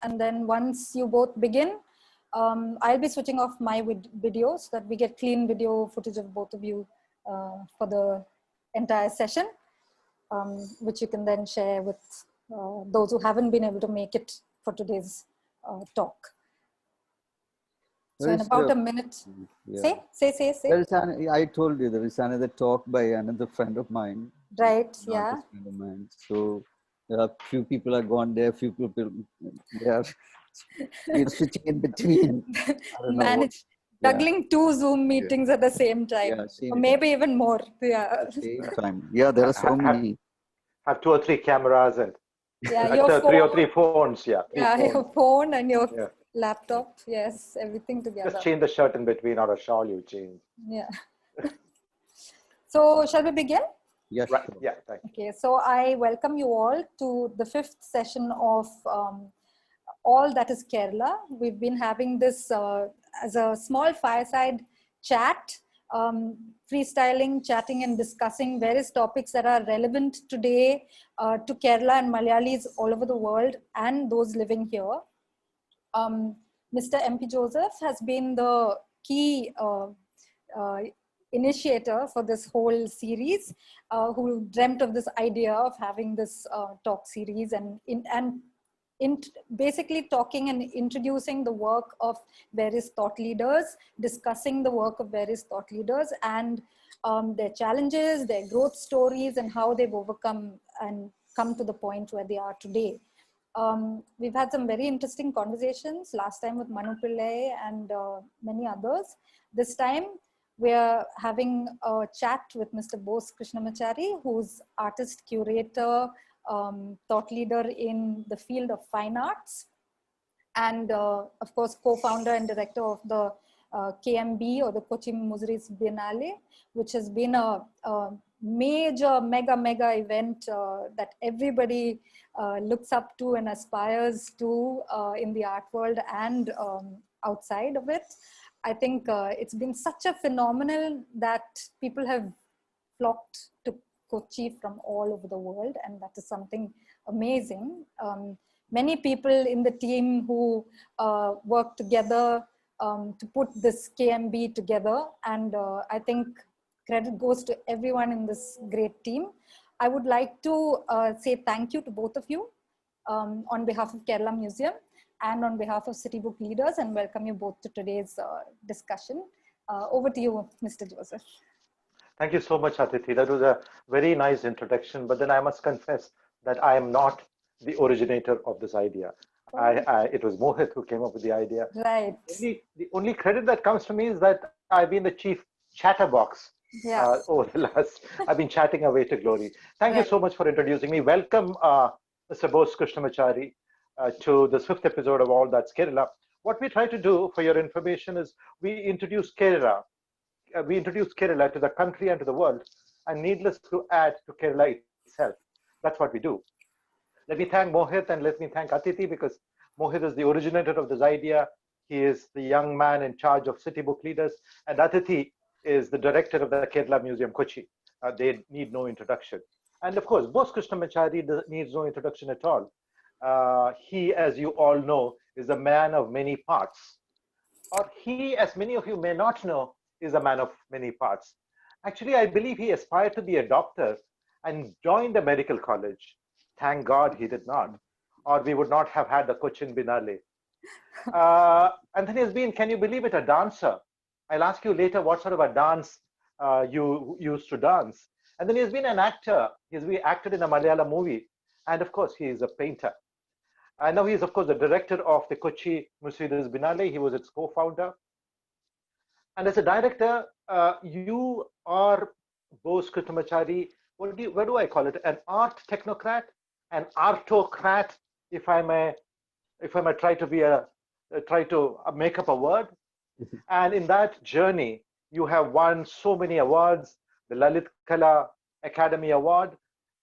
And then once you both begin, I'll be switching off my video so that we get clean video footage of both of you for the entire session, which you can then share with those who haven't been able to make it for today's talk. So in about a minute, say. I told you there is another talk by another friend of mine. Right, yeah. Friend of mine. So there are few people are gone there, few people they are switching in between. Juggling two Zoom meetings at the same time, or maybe even more. At the same time. Yeah, there are so many. Have 2 or 3 cameras and your phone, 3 or 3 phones. Yeah, phones. Your phone and your laptop. Yes, everything together. Just change the shirt in between, or a shawl you change. Yeah. So shall we begin? Yes. Right. Yeah. Thank you. Okay. So I welcome you all to the 5th session of All That Is Kerala. We've been having this as a small fireside chat, freestyling, chatting and discussing various topics that are relevant today to Kerala and Malayalis all over the world and those living here. Mr. MP Joseph has been the key initiator for this whole series, who dreamt of this idea of having this talk series and basically talking and introducing the work of various thought leaders, discussing the work of various thought leaders and their challenges, their growth stories, and how they've overcome and come to the point where they are today. We've had some very interesting conversations last time with Manu Pillai and many others. This time we're having a chat with Mr. Bose Krishnamachary, who's artist, curator, thought leader in the field of fine arts, and of course co-founder and director of the KMB, or the Kochi Biennale, which has been a major mega event that everybody looks up to and aspires to in the art world and outside of it. I think it's been such a phenomenal that people have flocked to Kochi from all over the world, and that is something amazing. Many people in the team who work together to put this KMB together, and I think credit goes to everyone in this great team. I would like to say thank you to both of you on behalf of Kerala Museum and on behalf of City Book Leaders, and welcome you both to today's discussion. Over to you, Mr. Joseph. Thank you so much, Aditi. That was a very nice introduction, but then I must confess that I am not the originator of this idea. It was Mohit who came up with the idea. Right. The only credit that comes to me is that I've been the chief chatterbox over the last, I've been chatting away to glory. Thank you so much for introducing me. Welcome, Mr. Bose Krishnamachary, to this 5th episode of All That's Kerala. What we try to do, for your information, is we introduce Kerala. We introduce Kerala to the country and to the world, and needless to add, to Kerala itself. That's what we do. Let me thank Mohit and let me thank Aditi, because Mohit is the originator of this idea. He is the young man in charge of City Book Leaders, and Aditi is the director of the Kerala Museum, Kochi. They need no introduction. And of course, Bose Krishnamachary needs no introduction at all. He, as you all know, is a man of many parts. Or he, as many of you may not know, is a man of many parts. Actually, I believe he aspired to be a doctor and joined a medical college. Thank God he did not, or we would not have had the Kochi Biennale. And then he's been, can you believe it, a dancer. I'll ask you later what sort of a dance you used to dance. And then he's been an actor. He's acted in a Malayalam movie. And of course, he is a painter. And now he is, of course, the director of the Kochi Biennale. He was its co-founder. And as a director, you are, Bose Krishnamachary, what do I call it? An art technocrat, an artocrat, if I may try to make up a word. And in that journey, you have won so many awards, the Lalit Kala Academy Award.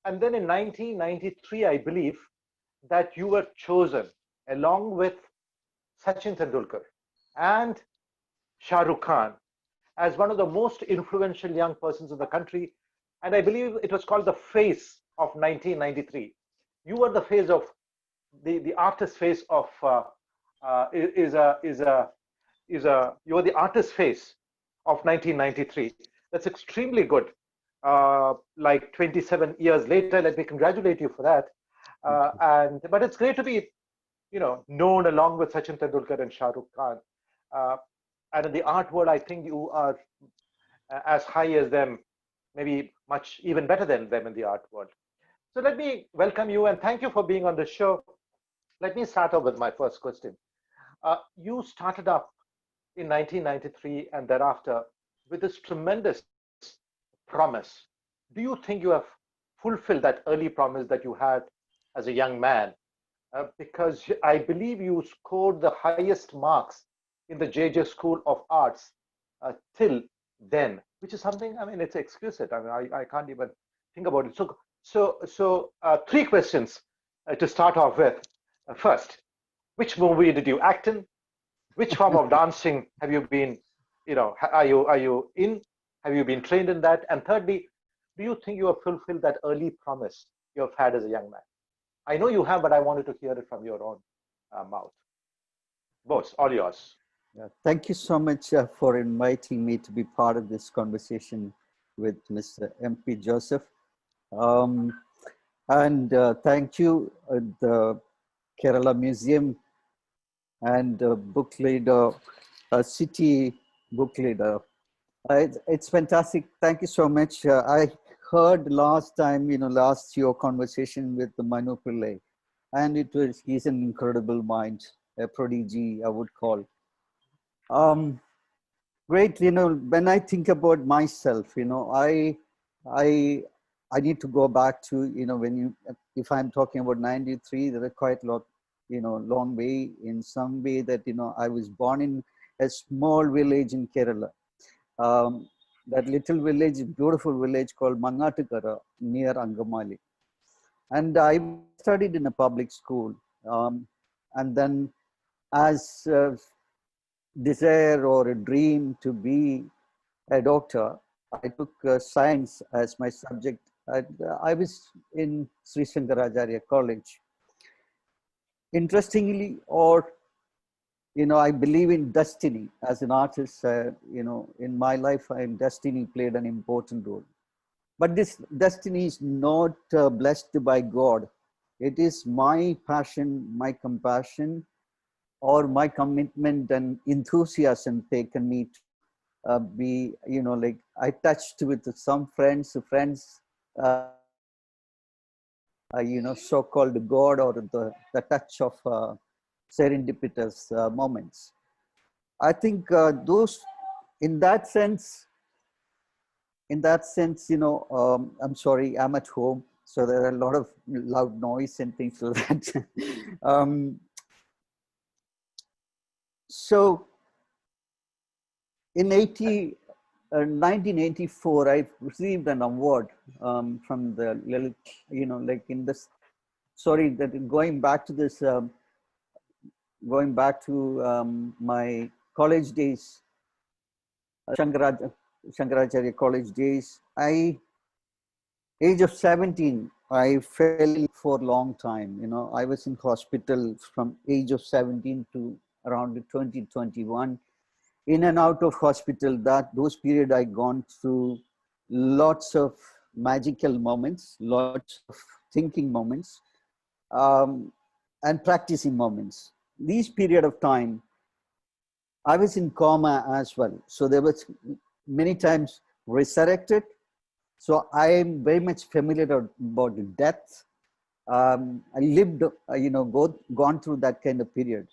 And then in 1993, I believe, that you were chosen along with Sachin Tendulkar and Shah Rukh Khan as one of the most influential young persons in the country. And I believe it was called the Face of 1993. You were the face of the artist face of is a you're the artist face of 1993. That's extremely good. Like 27 years later, let me congratulate you for that. But it's great to be, known along with Sachin Tendulkar and Shah Rukh Khan. And in the art world, I think you are as high as them, maybe much even better than them in the art world. So let me welcome you and thank you for being on the show. Let me start off with my first question. You started up in 1993 and thereafter with this tremendous promise. Do you think you have fulfilled that early promise that you had as a young man? Because I believe you scored the highest marks in the JJ School of Arts till then, which is something, I mean, it's exquisite. I mean, I can't even think about it. So three questions to start off with. First, which movie did you act in? Which form of dancing have you been, are you in? Have you been trained in that? And thirdly, do you think you have fulfilled that early promise you have had as a young man? I know you have, but I wanted to hear it from your own mouth. Bose, all yours. Yeah, thank you so much for inviting me to be part of this conversation with Mr. MP Joseph. And thank you, the Kerala Museum and book leader, city book leader. It's fantastic. Thank you so much. I heard last time, last your conversation with the Manu Pillai, and he's an incredible mind, a prodigy, I would call. Great, when I think about myself, I need to go back to, if I'm talking about 93, there are quite a lot, long way in some way that, I was born in a small village in Kerala. That little village, beautiful village called Mangatukara near Angamali. And I studied in a public school. And then as desire or a dream to be a doctor, I took science as my subject. I was in Sri Shankaracharya College. Interestingly, I believe in destiny as an artist. In my life, destiny played an important role. But this destiny is not blessed by God. It is my passion, my compassion, or my commitment and enthusiasm taken me to be, I touched with some friends, so-called God or the touch of serendipitous moments. I think those, in that sense, I'm sorry, I'm at home, so there are a lot of loud noise and things like that. So in 1984, I received an award from the, going back to this, going back to my college days, Shankaracharya college days, age of 17, I fell for a long time. I was in hospital from age of 17 to around 2021, in and out of hospital. Those periods I gone through lots of magical moments, lots of thinking moments, and practicing moments. These period of time, I was in coma as well. So there was many times resurrected. So I am very much familiar about death. I lived, gone through that kind of period.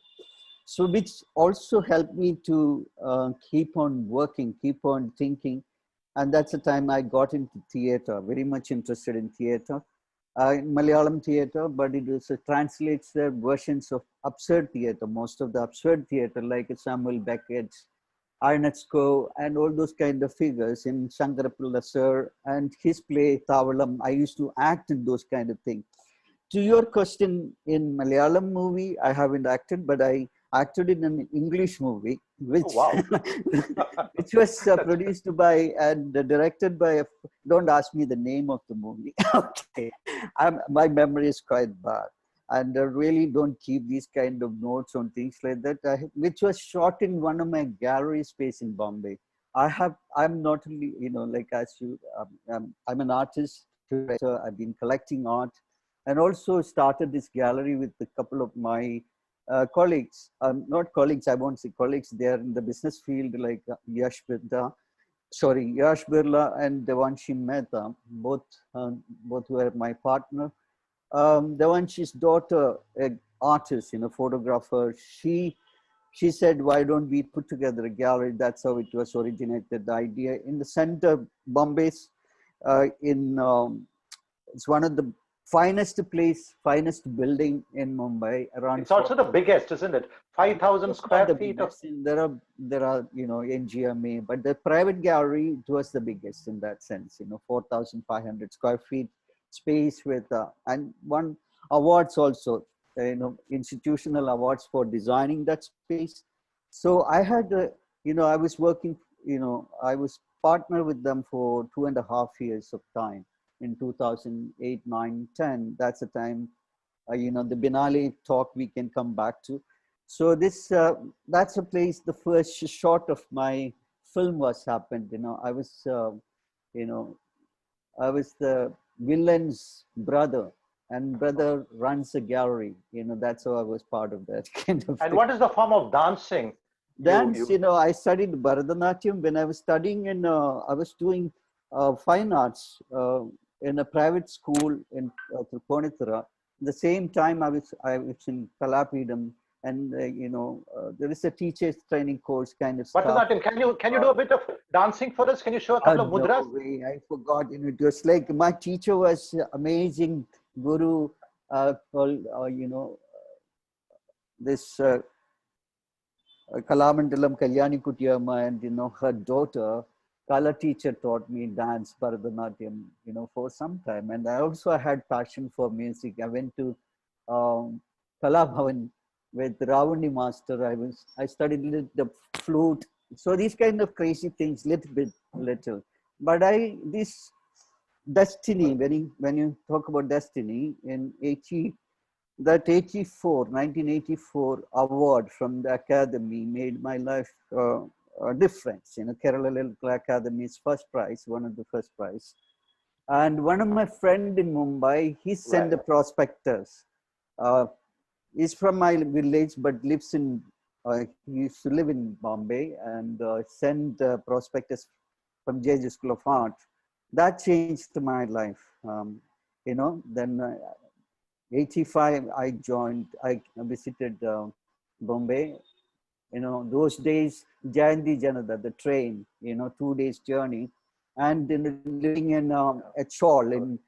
So which also helped me to keep on working, keep on thinking. And that's the time I got into theater, very much interested in theater, Malayalam theater, but it was translates the versions of absurd theater, most of the absurd theater like Samuel Beckett's, Arnetsko, and all those kind of figures in Shankarapilla sir and his play Tavalam. I used to act in those kind of things. To your question, in Malayalam movie, I haven't acted, but I acted in an English movie, which, which was produced by and directed by, don't ask me the name of the movie. Okay, my memory is quite bad. and I really don't keep these kind of notes on things like that, which was shot in one of my gallery space in Bombay. I'm not only, like as you, I'm an artist, curator. I've been collecting art, and also started this gallery with a couple of my colleagues. Not colleagues, I won't say colleagues. They are in the business field, like Yash Birla and Devanshi Mehta. Both were my partner. Devanshi's daughter, an artist, photographer, she said, why don't we put together a gallery? That's how it was originated, the idea. In the center, Bombay's, it's one of the finest building in Mumbai. Around it's also the biggest, isn't it? 5,000 square feet of... There are, NGMA, but the private gallery, it was the biggest in that sense, 4,500 square feet space with, and won awards also, institutional awards for designing that space. So I had, I was working, I was partner with them for 2.5 years of time in 2008, 9, 10. That's the time, the Biennale talk we can come back to. So this, that's a place, the first shot of my film was happened. I was, I was the villain's brother, and brother runs a gallery. That's how I was part of that kind of And thing. what is the form of dancing? Dance, I studied Bharatanatyam. When I was studying in, I was doing fine arts in a private school in Tripunithura. At the same time, I was in Kalapidam, and there is a teacher's training course kind of stuff. Bharatanatyam, can you do a bit of dancing for us? Can you show a couple of mudras? No way, I forgot. It was like my teacher was amazing guru called this Kalamandalam Kalyani Kutiyamma, and her daughter Kala teacher taught me dance Bharatanatyam for some time. And I also had passion for music. I went to Kala Bhavan with Ravani master. I studied the flute. So these kind of crazy things, little. But this destiny, when you talk about destiny, in 1984 award from the Academy made my life a difference. Kerala Lyrical Academy's first prize, one of the first prize. And one of my friend in Mumbai, he sent a prospectus. He's from my village, but lives in, he used to live in Bombay, and sent prospectus from JJ School of Art. That changed my life. Then 85, I visited Bombay. Those days, Jayanti Janata, the train, 2 days journey, and living in a chawl in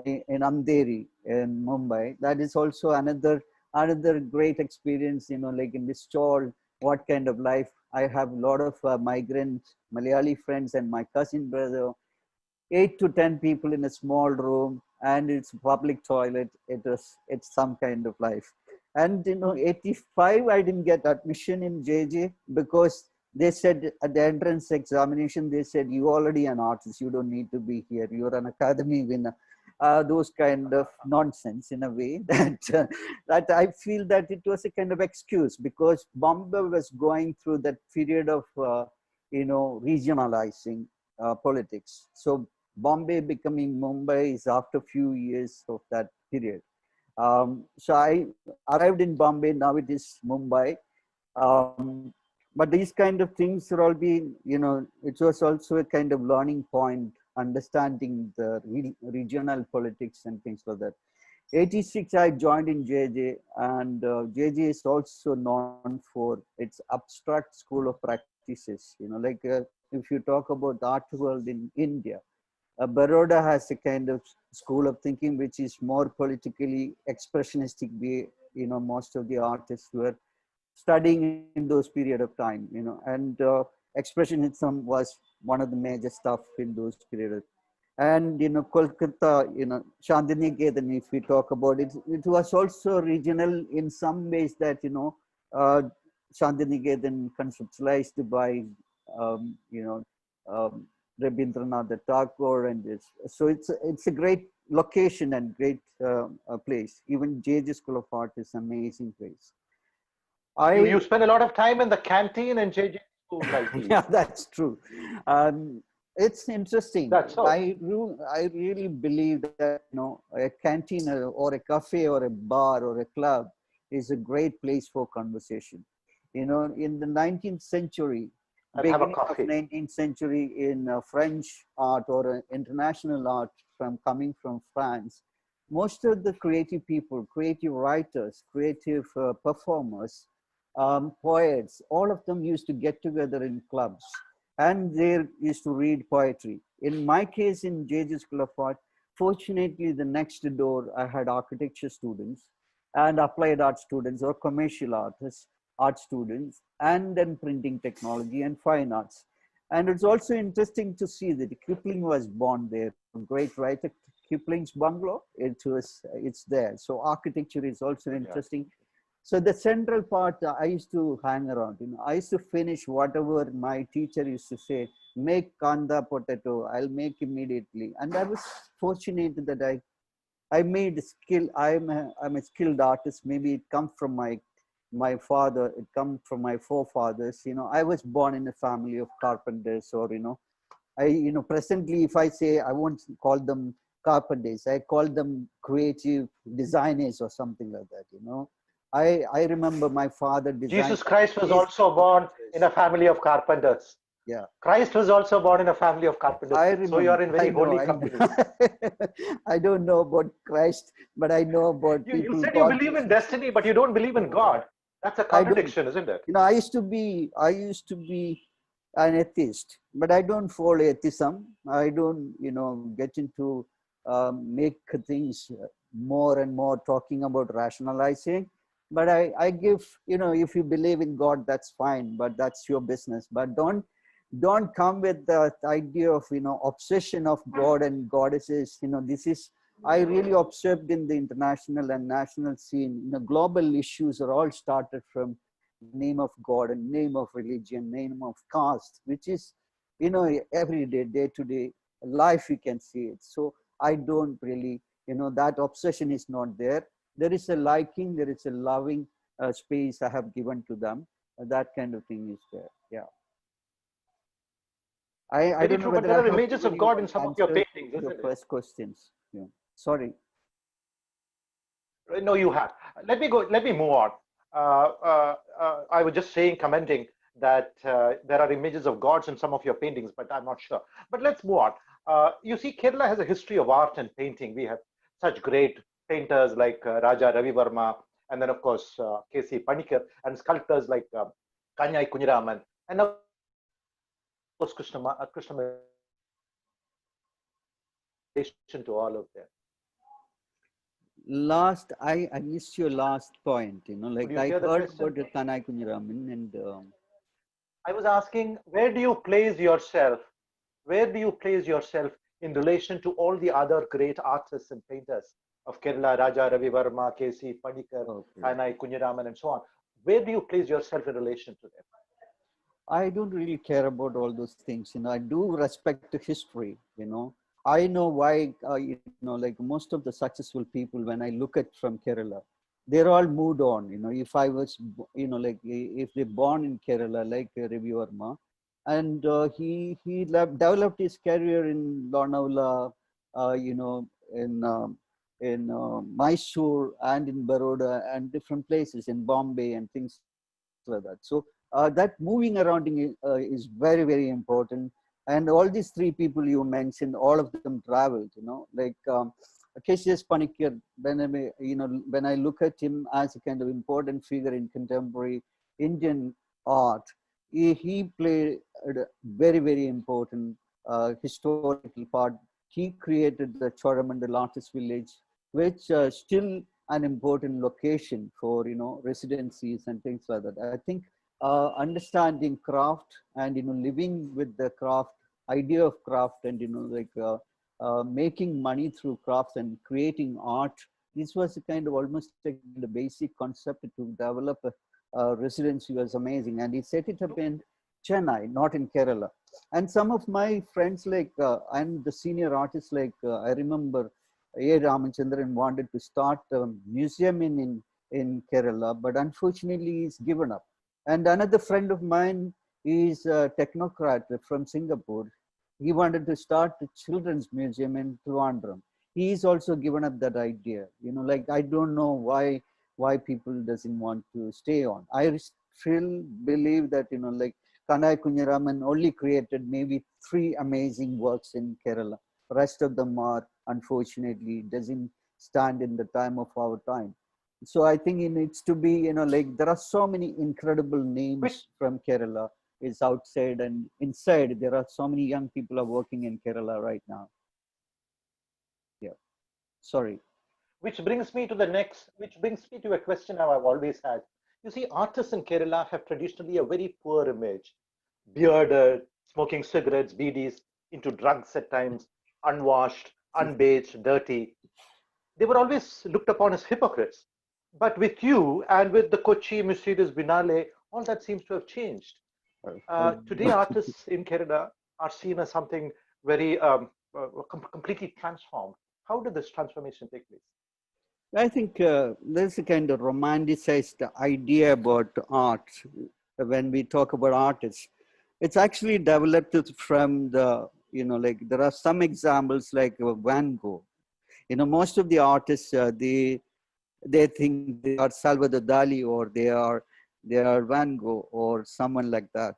Andheri in Mumbai. That is also another great experience, like in this chawl, what kind of life. I have a lot of migrant Malayali friends and my cousin brother, 8 to 10 people in a small room, and it's public toilet. It's some kind of life. And 85, I didn't get admission in JJ because they said at the entrance examination, they said, you already an artist, you don't need to be here, you're an academy winner. Those kind of nonsense in a way that I feel that it was a kind of excuse, because Bombay was going through that period of regionalizing politics. So Bombay becoming Mumbai is after a few years of that period. So I arrived in Bombay, now it is Mumbai. But these kind of things are all being, it was also a kind of learning point, understanding the regional politics and things like that. 86, I joined in JJ, and JJ is also known for its abstract school of practices. If you talk about the art world in India, Baroda has a kind of school of thinking which is more politically expressionistic way. Most of the artists were studying in those period of time, and expressionism was one of the major stuff in those periods. And Kolkata, Shantiniketan, if we talk about it, it was also regional in some ways that Shantiniketan conceptualized by Rabindranath Tagore, and this. So it's a great location and great place. Even JJ School of Art is an amazing place. You spend a lot of time in the canteen in JJ schools, I believe. Yeah, that's true. It's interesting. That's so. I really believe that, you know, a canteen or a cafe or a bar or a club is a great place for conversation. You know, in the 19th century, I'll have a beginning of coffee. 19th century, in French art or international art coming from France, most of the creative people, creative writers, creative performers, poets, all of them used to get together in clubs and they used to read poetry. In my case, in JJ School of Art, fortunately, the next door, I had architecture students and applied art students or commercial artists, art students, and then printing technology and fine arts. And it's also interesting to see that Kipling was born there, a great writer. Kipling's bungalow, it's there. So architecture is also interesting. So the central part, I used to hang around. You know, I used to finish whatever my teacher used to say. Make kanda potato. I'll make immediately. And I was fortunate that I made skill. I'm a skilled artist. Maybe it comes from my father. It comes from my forefathers. You know, I was born in a family of carpenters, or presently, if I say I won't call them carpenters, I call them creative designers or something like that. You know. I remember my father designed. Jesus Christ was also born in a family of carpenters. Yeah. Christ was also born in a family of carpenters. I remember, so you are in very holy company. I don't know about Christ, but I know about people. You said you believe in destiny, but you don't believe in God. That's a contradiction, isn't it? You know, I used to be an atheist, but I don't follow atheism. I don't, get into make things more and more talking about rationalizing. But I give, if you believe in God, that's fine, but that's your business. But don't come with the idea of, obsession of God and goddesses. I really observed in the international and national scene, global issues are all started from name of God and name of religion, name of caste, which is, every day to day life, you can see it. So I don't really, that obsession is not there. There is a liking, there is a loving space I have given to them. That kind of thing is there. Yeah. I don't know whether there are images of God in some of your paintings, isn't your first questions. Yeah. Sorry. No, you have. Let me move on. I was just commenting that there are images of gods in some of your paintings, but I'm not sure. But let's move on. You see, Kerala has a history of art and painting. We have such great painters like Raja Ravi Verma, and then of course K.C. Panikkar, and sculptors like Kanyai Kunjaraman, and of course Krishnamachary to all of them. I missed your last point. I heard about Kanyai Kunjaraman, and I was asking, where do you place yourself? Where do you place yourself in relation to all the other great artists and painters of Kerala, Raja Ravi Verma, K.C. Panikkar, Kanyai Kunjaraman, and so on? Where do you place yourself in relation to them? I don't really care about all those things. I do respect the history. I know why. Like most of the successful people, when I look at from Kerala, they're all moved on. If I was, if they're born in Kerala, like Ravi Verma, and he developed his career in Lonavala, in Mysore and in Baroda and different places in Bombay and things like that. So that moving around is very, very important. And all these three people you mentioned, all of them traveled. Like K.C.S. Panikkar. When I look at him as a kind of important figure in contemporary Indian art, he played a very, very important historical part. He created the Choramandal Artist Village, which still an important location for residencies and things like that. I think understanding craft and living with the craft, idea of craft, and making money through crafts and creating art. This was a kind of almost like the basic concept to develop a residency was amazing, and he set it up in Chennai, not in Kerala. And some of my friends, like and the senior artists, like I remember A. Ramachandran wanted to start a museum in Kerala, but unfortunately he's given up. And another friend of mine is a technocrat from Singapore. He wanted to start a children's museum in Trivandrum. He's also given up that idea. You know, like, I don't know why people doesn't want to stay on. I still believe that, you know, like, Kanai Kunyaraman only created maybe 3 amazing works in Kerala. Rest of them are, unfortunately, doesn't stand in the time of our time. So I think it needs to be, you know, like, there are so many incredible names from Kerala. Is outside and inside. There are so many young people are working in Kerala right now. Yeah, sorry. Which brings me to a question I've always had. You see, artists in Kerala have traditionally a very poor image. Bearded, smoking cigarettes, BDs, into drunks at times, unwashed, unbathed, dirty. They were always looked upon as hypocrites. But with you and with the Kochi Biennale, all that seems to have changed. Today, artists in Kerala are seen as something very completely transformed. How did this transformation take place? I think there's a kind of romanticized idea about art when we talk about artists. It's actually developed from the, you know, like, there are some examples like Van Gogh. You know, most of the artists, they think they are Salvador Dali, or they are Van Gogh or someone like that.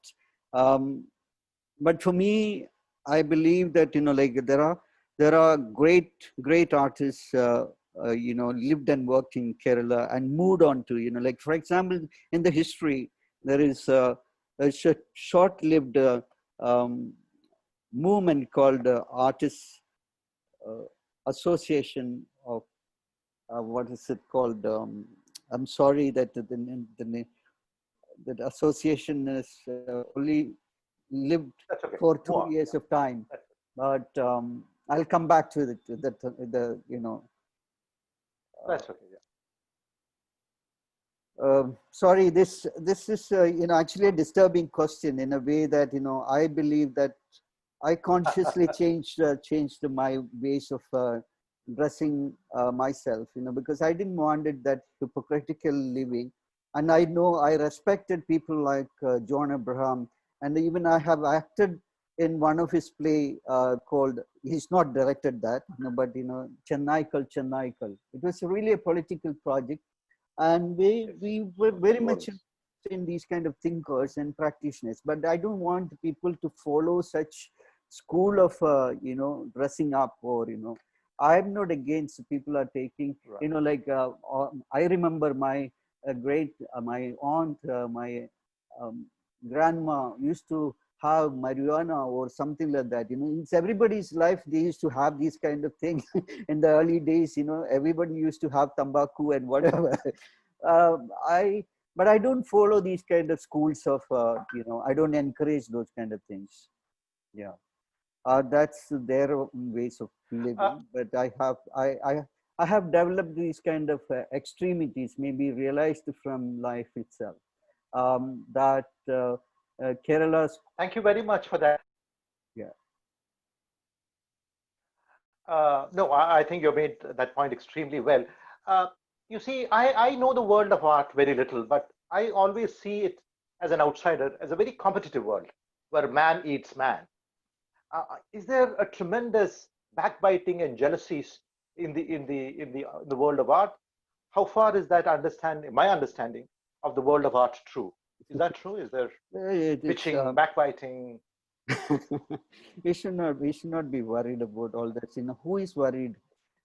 But for me, I believe that, you know, like, there are great artists, you know, lived and worked in Kerala and moved on to, you know, like, for example, in the history, there is a short-lived movement called Artists Association of, what is it called? I'm sorry that that association is only lived for 2 years of time, but I'll come back to the you know. That's okay. Sorry, this is you know, actually a disturbing question, in a way that, you know, I believe that I consciously changed my ways of dressing myself, you know, because I didn't want it that hypocritical living. And I know I respected people like John Abraham, and even I have acted in one of his play called, he's not directed that, you know, but, you know, Channaikal. It was really a political project, and we were very much in these kind of thinkers and practitioners. But I don't want people to follow such school of you know, dressing up, or, you know, I'm not against people are taking, you know, like, I remember my my aunt, my grandma used to have marijuana or something like that. You know, it's everybody's life. They used to have these kind of things in the early days. You know, everybody used to have tambaku and whatever. But I don't follow these kind of schools of, you know, I don't encourage those kind of things. Yeah, that's their ways of living. But I have developed these kind of extremities, maybe realized from life itself. That Kerala's. Thank you very much for that. Yeah. No, I think you made that point extremely well. You see, I know the world of art very little, but I always see it as an outsider, as a very competitive world where man eats man. Is there a tremendous backbiting and jealousies in the world of art? How far is that my understanding of the world of art true? Is that true? Is there bitching, backbiting? we should not be worried about all that. You know, who is worried?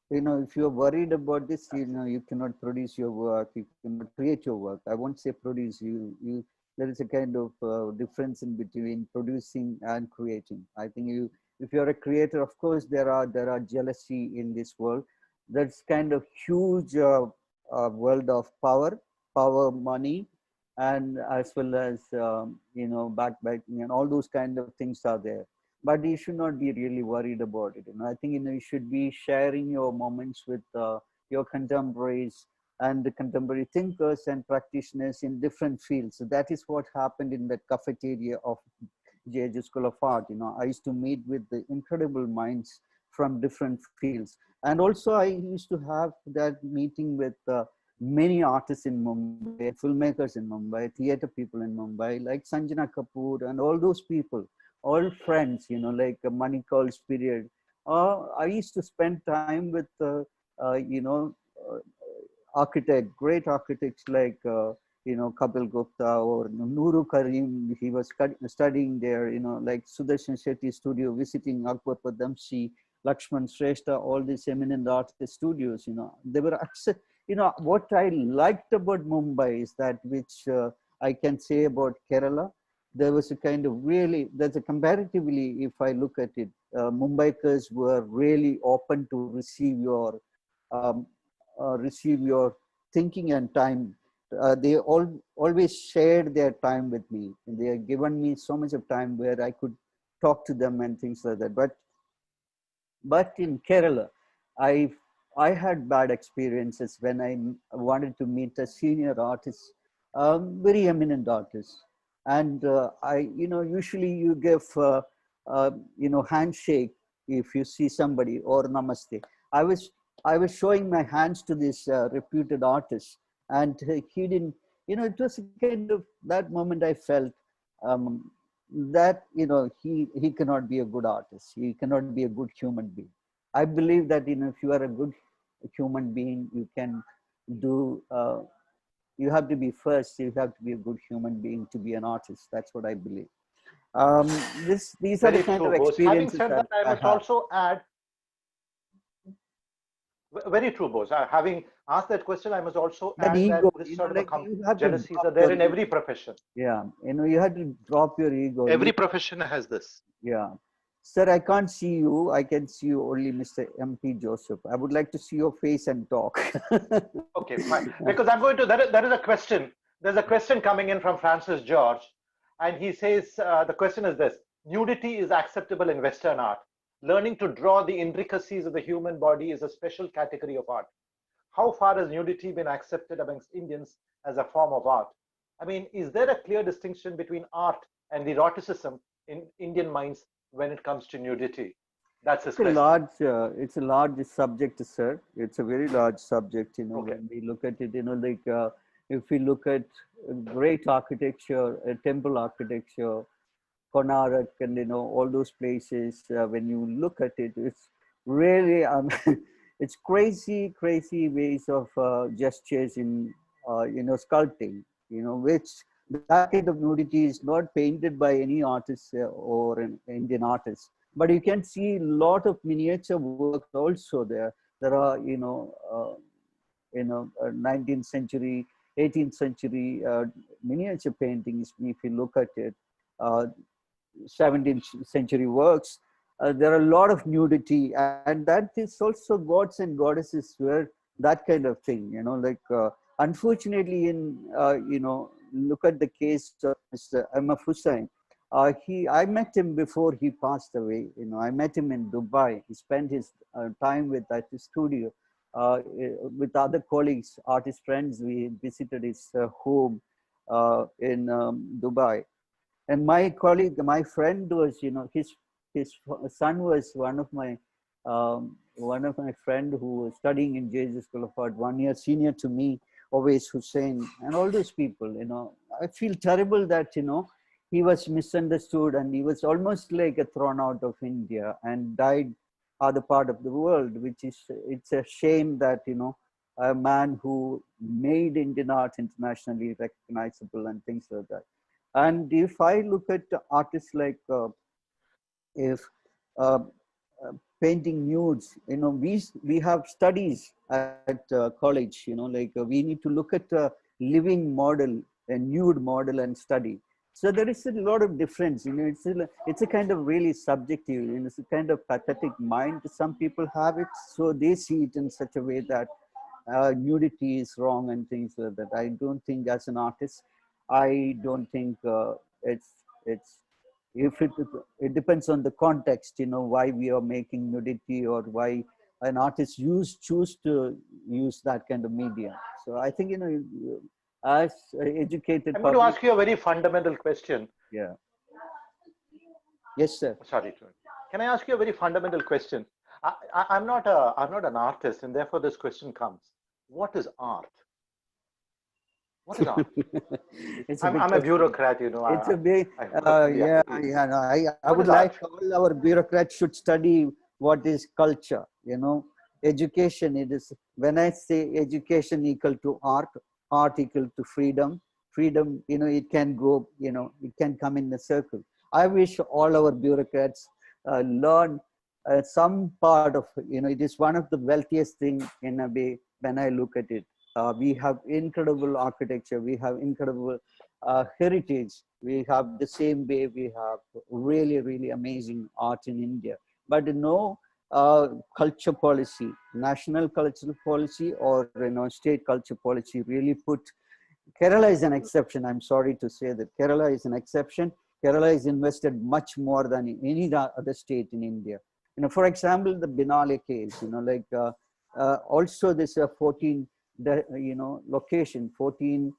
You know, if you're worried about this, you know, you cannot produce your work, you cannot create your work. I won't say produce. There is a kind of difference in between producing and creating. I think if you're a creator, of course, there are jealousy in this world. That's kind of huge world of power, money, and as well as you know, backbiting and all those kind of things are there. But you should not be really worried about it. You know, I think, you know, you should be sharing your moments with your contemporaries and the contemporary thinkers and practitioners in different fields. So that is what happened in the cafeteria of JJ School of Art. You know, I used to meet with the incredible minds from different fields. And also I used to have that meeting with many artists in Mumbai, filmmakers in Mumbai, theater people in Mumbai, like Sanjana Kapoor and all those people, all friends, you know, like Manikal's period. I used to spend time with, you know, great architects like, you know, Kapil Gupta or Nuru Karim. He was studying there, you know, like Sudarshan Shetty studio, visiting Akbar Padamshi, Lakshman Shrestha, all these eminent artist studios, you know, they were, you know, what I liked about Mumbai is that, which I can say about Kerala, there was a kind of really, there's a comparatively, if I look at it, Mumbaikars were really open to um, receive your thinking and time. They always shared their time with me. And they have given me so much of time where I could talk to them and things like that. But in Kerala, I had bad experiences when I wanted to meet a senior artist, very eminent artist. And you know, usually you give, you know, handshake if you see somebody, or namaste. I was showing my hands to this reputed artist, and he didn't, you know, it was kind of that moment I felt um, that, you know, he cannot be a good artist. He cannot be a good human being. I believe that, you know, if you are a good human being, you can do, you have to be first, you have to be a good human being to be an artist. That's what I believe. These are the Very kind true, of Bose. Having experiences said that that, I I must have. also add, very true, Bose. Having asked that question, I must also That add ego, that this you know, sort of a like you have to jealousies drop are there your in every ego. profession. Yeah, you know, you have to drop your ego. Every profession has this. Yeah. Sir, I can't see you. I can see you only, Mr. MP Joseph. I would like to see your face and talk. Okay, fine. Because I'm going to, there is a question. There's a question coming in from Francis George. And he says, the question is this: nudity is acceptable in Western art. Learning to draw the intricacies of the human body is a special category of art. How far has nudity been accepted amongst Indians as a form of art? I mean, is there a clear distinction between art and eroticism in Indian minds when it comes to nudity? That's his question. It's a large subject, sir. It's a very large subject, you know, Okay. when we look at it, you know, like if we look at great architecture, temple architecture, Konark, and, you know, all those places, when you look at it, it's really, it's crazy ways of gestures in, you know, sculpting, you know, which that kind of nudity is not painted by any artist or an Indian artist. But you can see a lot of miniature works also there. There are, 19th century, 18th century miniature paintings, if you look at it. Uh, 17th century works, there are a lot of nudity, and that is also gods and goddesses were that kind of thing, you know, like unfortunately in, look at the case of Mr. M.F. Hussain. I met him before he passed away. You know, I met him in Dubai. He spent his time at his studio with other colleagues, artist friends. We visited his home in Dubai, and my colleague, my friend was, you know, his son was one of my friend who was studying in JJ School of Art, 1 year senior to me, always Hussein, and all those people. You know, I feel terrible that, you know, he was misunderstood and he was almost like a thrown out of India and died other part of the world, which is, it's a shame that, you know, a man who made Indian art internationally recognizable and things like that. And if I look at artists like, if uh, painting nudes, you know, we have studies at college, you know, like we need to look at a living model, a nude model, and study. So there is a lot of difference, you know. It's a kind of really subjective, you know, it's a kind of pathetic mind. Some people have it, so they see it in such a way that nudity is wrong and things like that. I don't think, as an artist, I don't think it's if it depends on the context, you know, why we are making nudity or why an artist choose to use that kind of media. So I think, you know, as educated I'm going to public. ask you a very fundamental question. Yeah. Yes, sir. Sorry. Can I ask you a very fundamental question? I'm not an artist, and therefore this question comes: what is art? What is art? It's a big I'm a question. bureaucrat, you know. It's a big, I work in the yeah, academy. yeah. No, I What would is like art? all our bureaucrats should study what is culture. You know, education. It is when I say education equal to art, art equal to freedom. Freedom, you know, it can go. You know, it can come in a circle. I wish all our bureaucrats learn some part of. You know, it is one of the wealthiest thing in a way when I look at it. We have incredible architecture. We have incredible heritage. We have the same way we have really, really amazing art in India. But no culture policy, national cultural policy, or state culture policy really put. Kerala is an exception. I'm sorry to say that Kerala is an exception. Kerala is invested much more than any other state in India. You know, for example, the Biennale case. You know, like also this 14, location, 14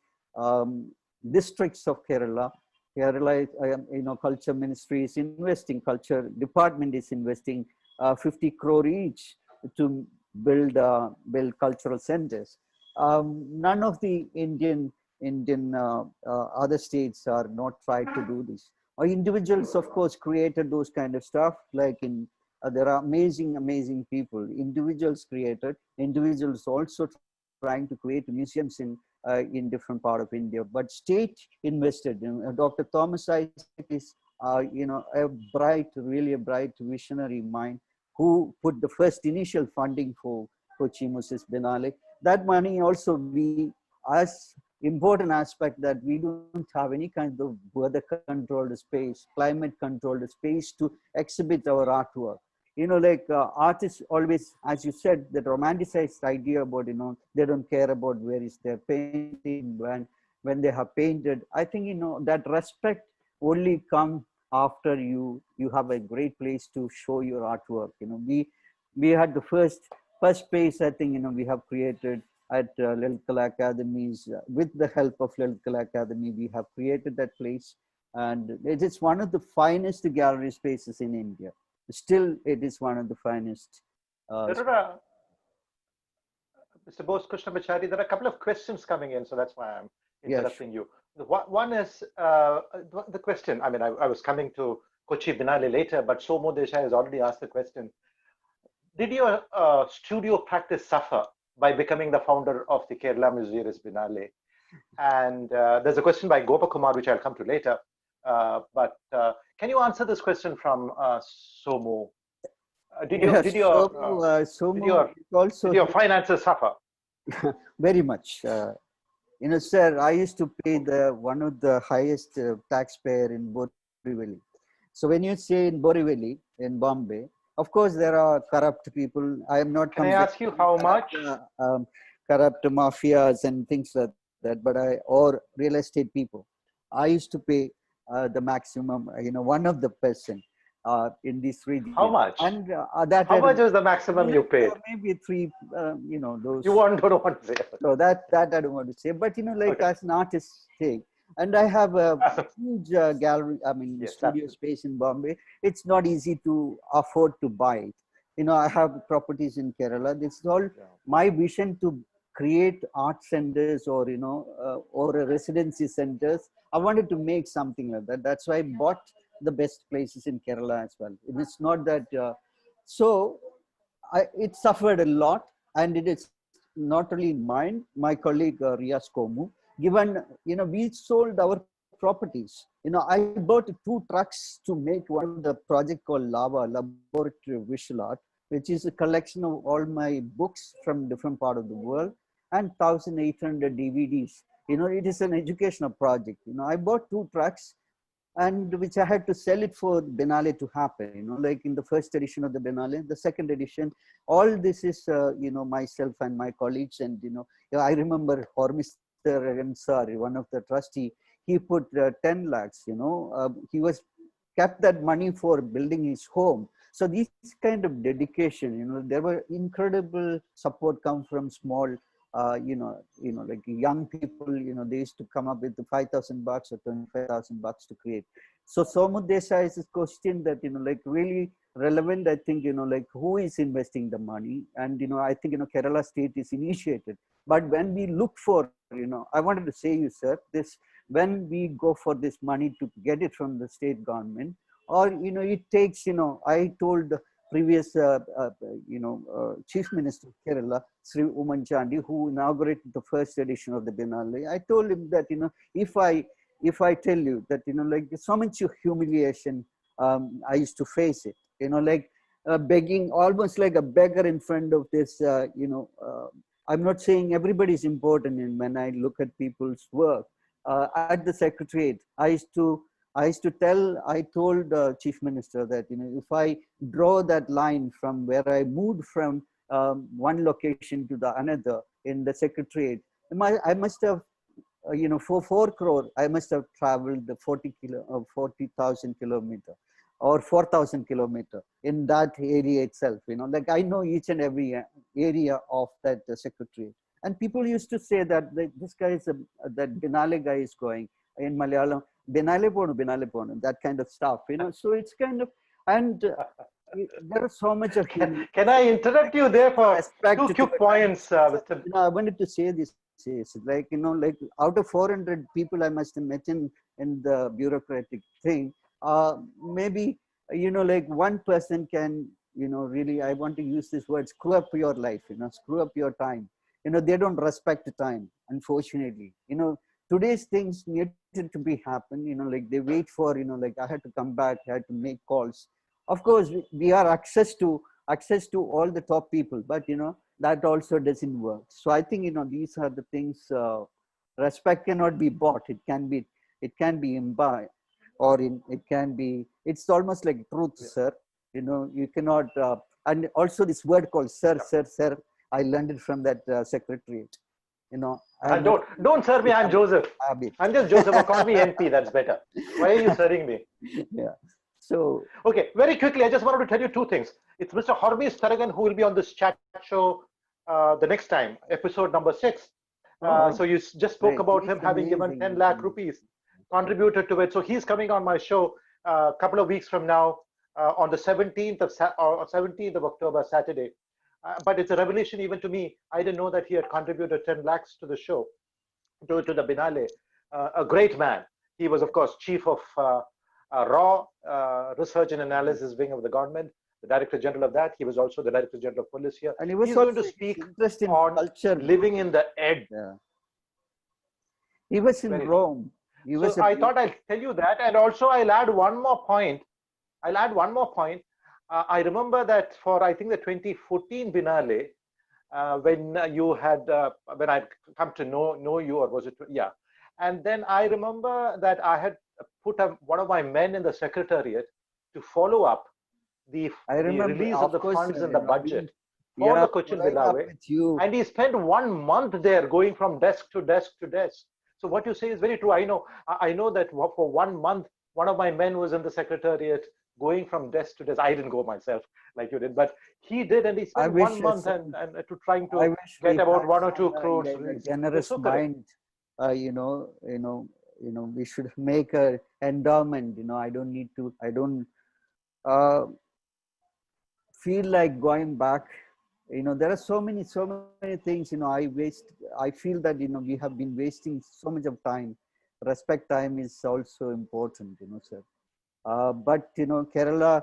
districts of Kerala. Kerala, culture ministry is investing, culture department is investing 50 crore each to build cultural centers. None of the Indian other states are not tried to do this. Or individuals, of course, created those kind of stuff. Like in there are amazing people. Individuals created. Individuals also trying to create museums in different part of India. But state invested. Dr. Thomas Isaac is a really a bright visionary mind who put the first initial funding for Kochi Biennale. That money also as important aspect that we don't have any kind of weather controlled space, climate controlled space to exhibit our artwork. Like artists always, as you said, that romanticized idea about, they don't care about where is their painting, when they have painted. I think, that respect only come after you have a great place to show your artwork. We had the first space, I think, we have created at Lalit Kala Academies. With the help of Lalit Kala Academy, we have created that place. And it is one of the finest gallery spaces in India. Still, it is one of the finest. Mr. Bose Krishnamachary, there are a couple of questions coming in, so that's why I'm interrupting you. One is the question. I mean, I was coming to Kochi Biennale later, but Somo Desai has already asked the question. Did your studio practice suffer by becoming the founder of the Kerala Museum Biennale? And there's a question by Gopakumar, which I'll come to later. But can you answer this question from Somo? Did your finances suffer? Very much. Sir, I used to pay one of the highest taxpayer in Borivali. So when you say in Borivali, in Bombay, of course there are corrupt people. I am not. Can I ask you how much? Corrupt mafias and things like that, or real estate people. I used to pay the maximum. One of the person in this region. How much? And how much is the maximum you paid? Maybe 3. Those. You don't want to say. So that I don't want to say. But as an artist thing, and I have a huge gallery. I mean, studio space in Bombay. It's not easy to afford to buy it. I have properties in Kerala. This is all my vision to create art centers or or residency centers. I wanted to make something like that. That's why I bought the best places in Kerala as well. It's not that. It suffered a lot, and it is not only mine. My colleague Riaz Komu. Given we sold our properties. I bought 2 trucks to make one of the project called Lava Laboratory Visual Art, which is a collection of all my books from different part of the world and 1,800 DVDs. It is an educational project. I bought 2 trucks, and which I had to sell it for Biennale to happen. Like in the first edition of the Biennale, the second edition, all this is myself and my colleagues. And I remember Hormister Ansari, one of the trustee, he put 10 lakhs. He was kept that money for building his home. So this kind of dedication, there were incredible support come from small, like young people, they used to come up with the 5,000 bucks or 25,000 bucks to create. So Somu Desai's question that, like really relevant. I think, like who is investing the money, and I think Kerala state is initiated. But when we look for, I wanted to say you, sir, this, when we go for this money to get it from the state government, or it takes, I told the previous Chief Minister of Kerala, Sri Uman Chandi, who inaugurated the first edition of the Biennale. I told him that if I tell you that like so much humiliation, I used to face it, like begging, almost like a beggar in front of this, I'm not saying everybody is important, and when I look at people's work at the Secretariat, I told Chief Minister that if I draw that line from where I moved from one location to the another in the Secretariat, I must have, for 4 crore, I must have traveled the 40,000 kilometer or 4,000 kilometer in that area itself. Like I know each and every area of that Secretariat. And people used to say that this guy is that Biennale guy is going in Malayalam, Biennale ponu, that kind of stuff. So it's kind of, and there is so much of. Can I interrupt you there for two quick points, Mr. I wanted to say this. Is like like out of 400 people I must have met in the bureaucratic thing, maybe like one person can really, I want to use this word, screw up your life, screw up your time. They don't respect the time, unfortunately. Today's things needed to be happen, like they wait for, like I had to come back, I had to make calls. Of course we have access to all the top people, but that also doesn't work. So I think these are the things. Respect cannot be bought. It can be imbibed, or it can be. It's almost like truth, sir. You cannot. And also this word called sir. I learned it from that Secretariat. Don't sir me. I'm Joseph. I'm just Joseph. Or call me NP. That's better. Why are you serving me? Yeah. So okay, very quickly, I just wanted to tell you two things. It's Mr. Hormis Taragan who will be on this chat show the next time, episode number 6. So you just spoke about him having given 10 lakh rupees, contributed to it. So he's coming on my show a couple of weeks from now on the 17th of October, Saturday. But it's a revelation even to me. I didn't know that he had contributed 10 lakhs to the show, to the Biennale. A great man. He was, of course, chief of RAW, Research and Analysis Wing of the government, the Director General of that. He was also the Director General of Police here. And he was He's going to speak on culture, living in the edge. Yeah. He was in Rome. So I thought I'll tell you that, and also I'll add one more point. I remember that for, I think, the 2014 Biennale, when you had, when I'd come to know you, or was it, yeah. And then I remember that I had put one of my men in the Secretariat to follow up the release of the funds in the budget for the Cochin Biennale. And he spent 1 month there, going from desk to desk to desk. So what you say is very true. I know that for 1 month, one of my men was in the Secretariat, going from desk to desk. I didn't go myself like you did, but he did, and he spent 1 month and to trying to get about 1 or 2 crores. Generous mind, we should make a endowment. I don't feel like going back. There are so many things. I feel that we have been wasting so much of time. Respect time is also important, sir. But Kerala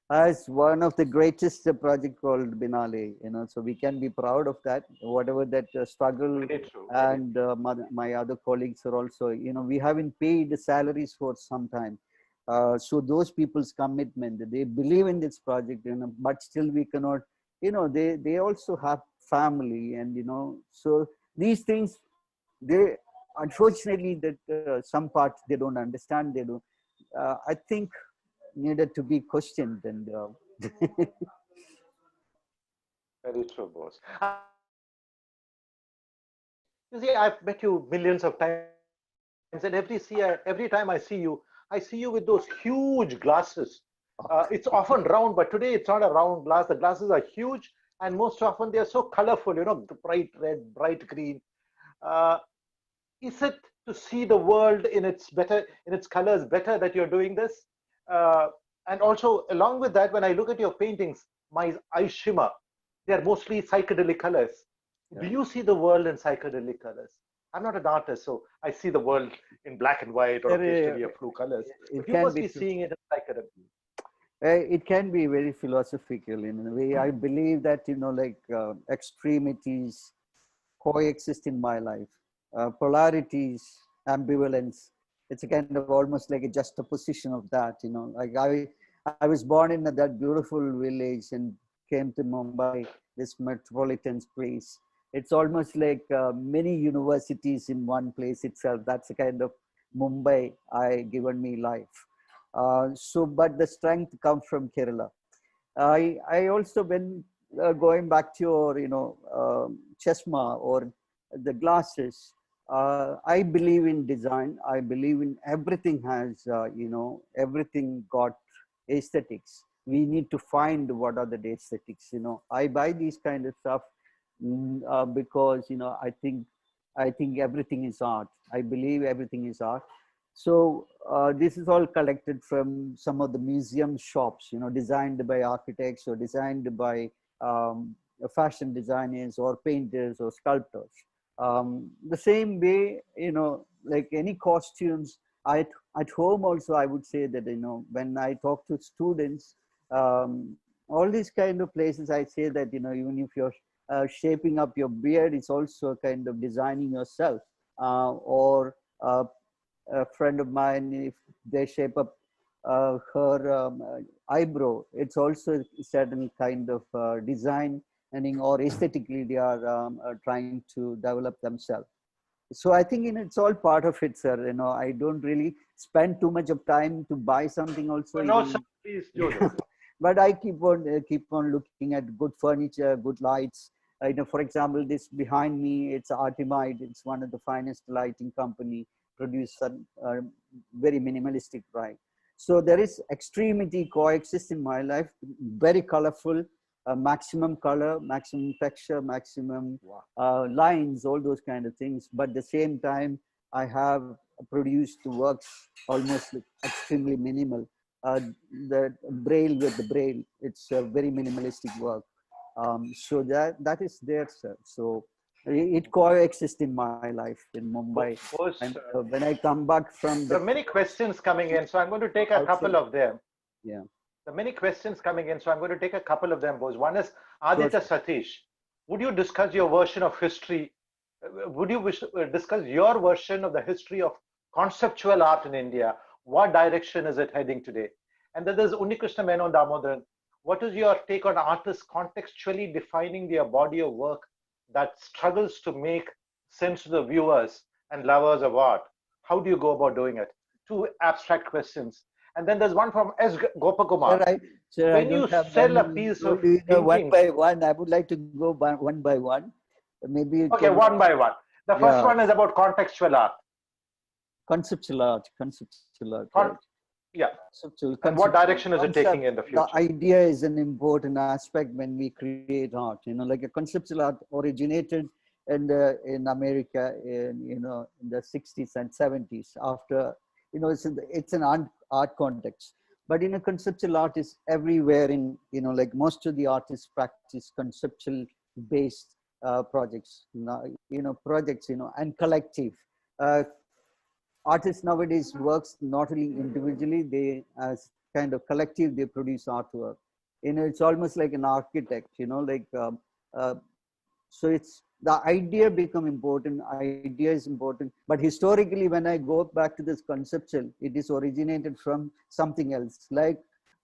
has one of the greatest project called Biennale, so we can be proud of that. Whatever that struggle, and my other colleagues are also, we haven't paid salaries for some time. So those people's commitment, they believe in this project, but still we cannot, they also have family, and so these things, they unfortunately that some parts they don't understand. They don't. I think needed to be questioned, and very true, Bose. You see, I've met you millions of times, and every time I see you with those huge glasses. It's often round, but today it's not a round glass. The glasses are huge, and most often they are so colorful, bright red, bright green. Is it to see the world in its colors better that you're doing this? And also, along with that, when I look at your paintings, my eyes shimmer. They are mostly psychedelic colors. Do you see the world in psychedelic colors? I'm not an artist, so I see the world in black and white or occasionally a few colors. But you must be seeing it in psychedelic. It can be very philosophical in a way. I believe that, extremities coexist in my life. Polarities, ambivalence. It's a kind of almost like a juxtaposition of that, like I was born in that beautiful village and came to Mumbai, this metropolitan place. It's almost like many universities in one place itself. That's a kind of Mumbai I given me life. But the strength comes from Kerala. I also, when going back to your, chashma or the glasses, I believe in design. I believe in everything has, everything got aesthetics. We need to find what are the aesthetics. I buy these kind of stuff because, I think everything is art. I believe everything is art. So this is all collected from some of the museum shops, designed by architects or designed by fashion designers or painters or sculptors. The same way, like any costumes, at home also, I would say that, when I talk to students, all these kind of places, I say that, even if you're shaping up your beard, it's also kind of designing yourself. Or a friend of mine, if they shape up her eyebrow, it's also a certain kind of design or aesthetically they are trying to develop themselves. So I think it's all part of it, sir. I don't really spend too much of time to buy something also. No, sir, please do. But I keep on looking at good furniture, good lights. For example, this behind me, it's Artimide. It's one of the finest lighting company, produce very minimalistic bright. So there is extremity coexist in my life, very colorful, maximum color, maximum texture, maximum lines, all those kind of things. But at the same time, I have produced works almost extremely minimal. The braille with the braille, it's a very minimalistic work. So that is there, sir. So it coexists in my life in Mumbai. And when I come back from there are many questions coming in, so I'm going to take a couple of them. Yeah. There are many questions coming in, so I'm going to take a couple of them, Bose. One is Aditya Satish. Would you discuss your version of history? Would you discuss your version of the history of conceptual art in India? What direction is it heading today? And then there's Unikrishna Menon Damodaran. What is your take on artists contextually defining their body of work that struggles to make sense to the viewers and lovers of art? How do you go about doing it? Two abstract questions. And then there's one from S. Gopakumar. Sir, when you sell a piece of painting, one by one, I would like to go one by one. Maybe okay, one by one. The first one is about contextual art. Conceptual art. Right. Yeah. And what direction is it taking in the future? The idea is an important aspect when we create art. Like a conceptual art originated in America in the 60s and 70s. After it's an art context. But a conceptual art is everywhere in like most of the artists practice conceptual based projects. Projects and collective. Artists nowadays works not only individually, they as kind of collective, they produce artwork. It's almost like an architect, so it's the idea become important, idea is important. But historically, when I go back to this conceptual, it is originated from something else, like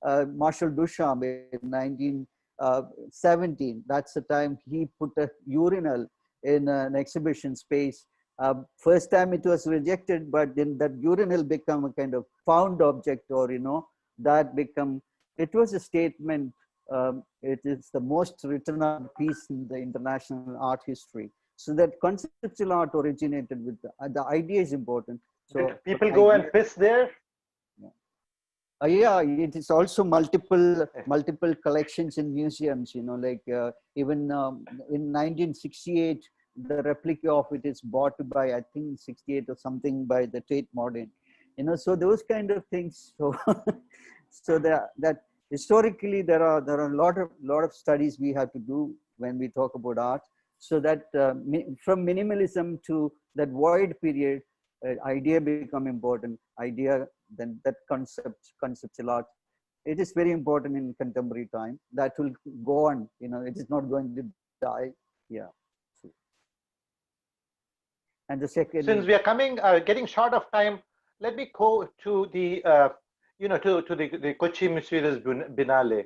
Marshal Duchamp in 1917. That's the time he put a urinal in an exhibition space. First time it was rejected, but then that urinal become a kind of found object, or that become, it was a statement. It is the most written on piece in the international art history. So that conceptual art originated with the idea is important. So did people go and piss there? Yeah, it is also multiple collections in museums. Like even in 1968. The replica of it is bought by, I think, 68 or something by the Tate Modern. So those kind of things. So So that historically there are a lot of studies we have to do when we talk about art. So that from minimalism to that void period, idea become important. Idea, then that conceptual art. It is very important in contemporary time. That will go on. It is not going to die. Yeah. And the second. Since we are getting short of time, let me go to the, to the Kochi Biennale.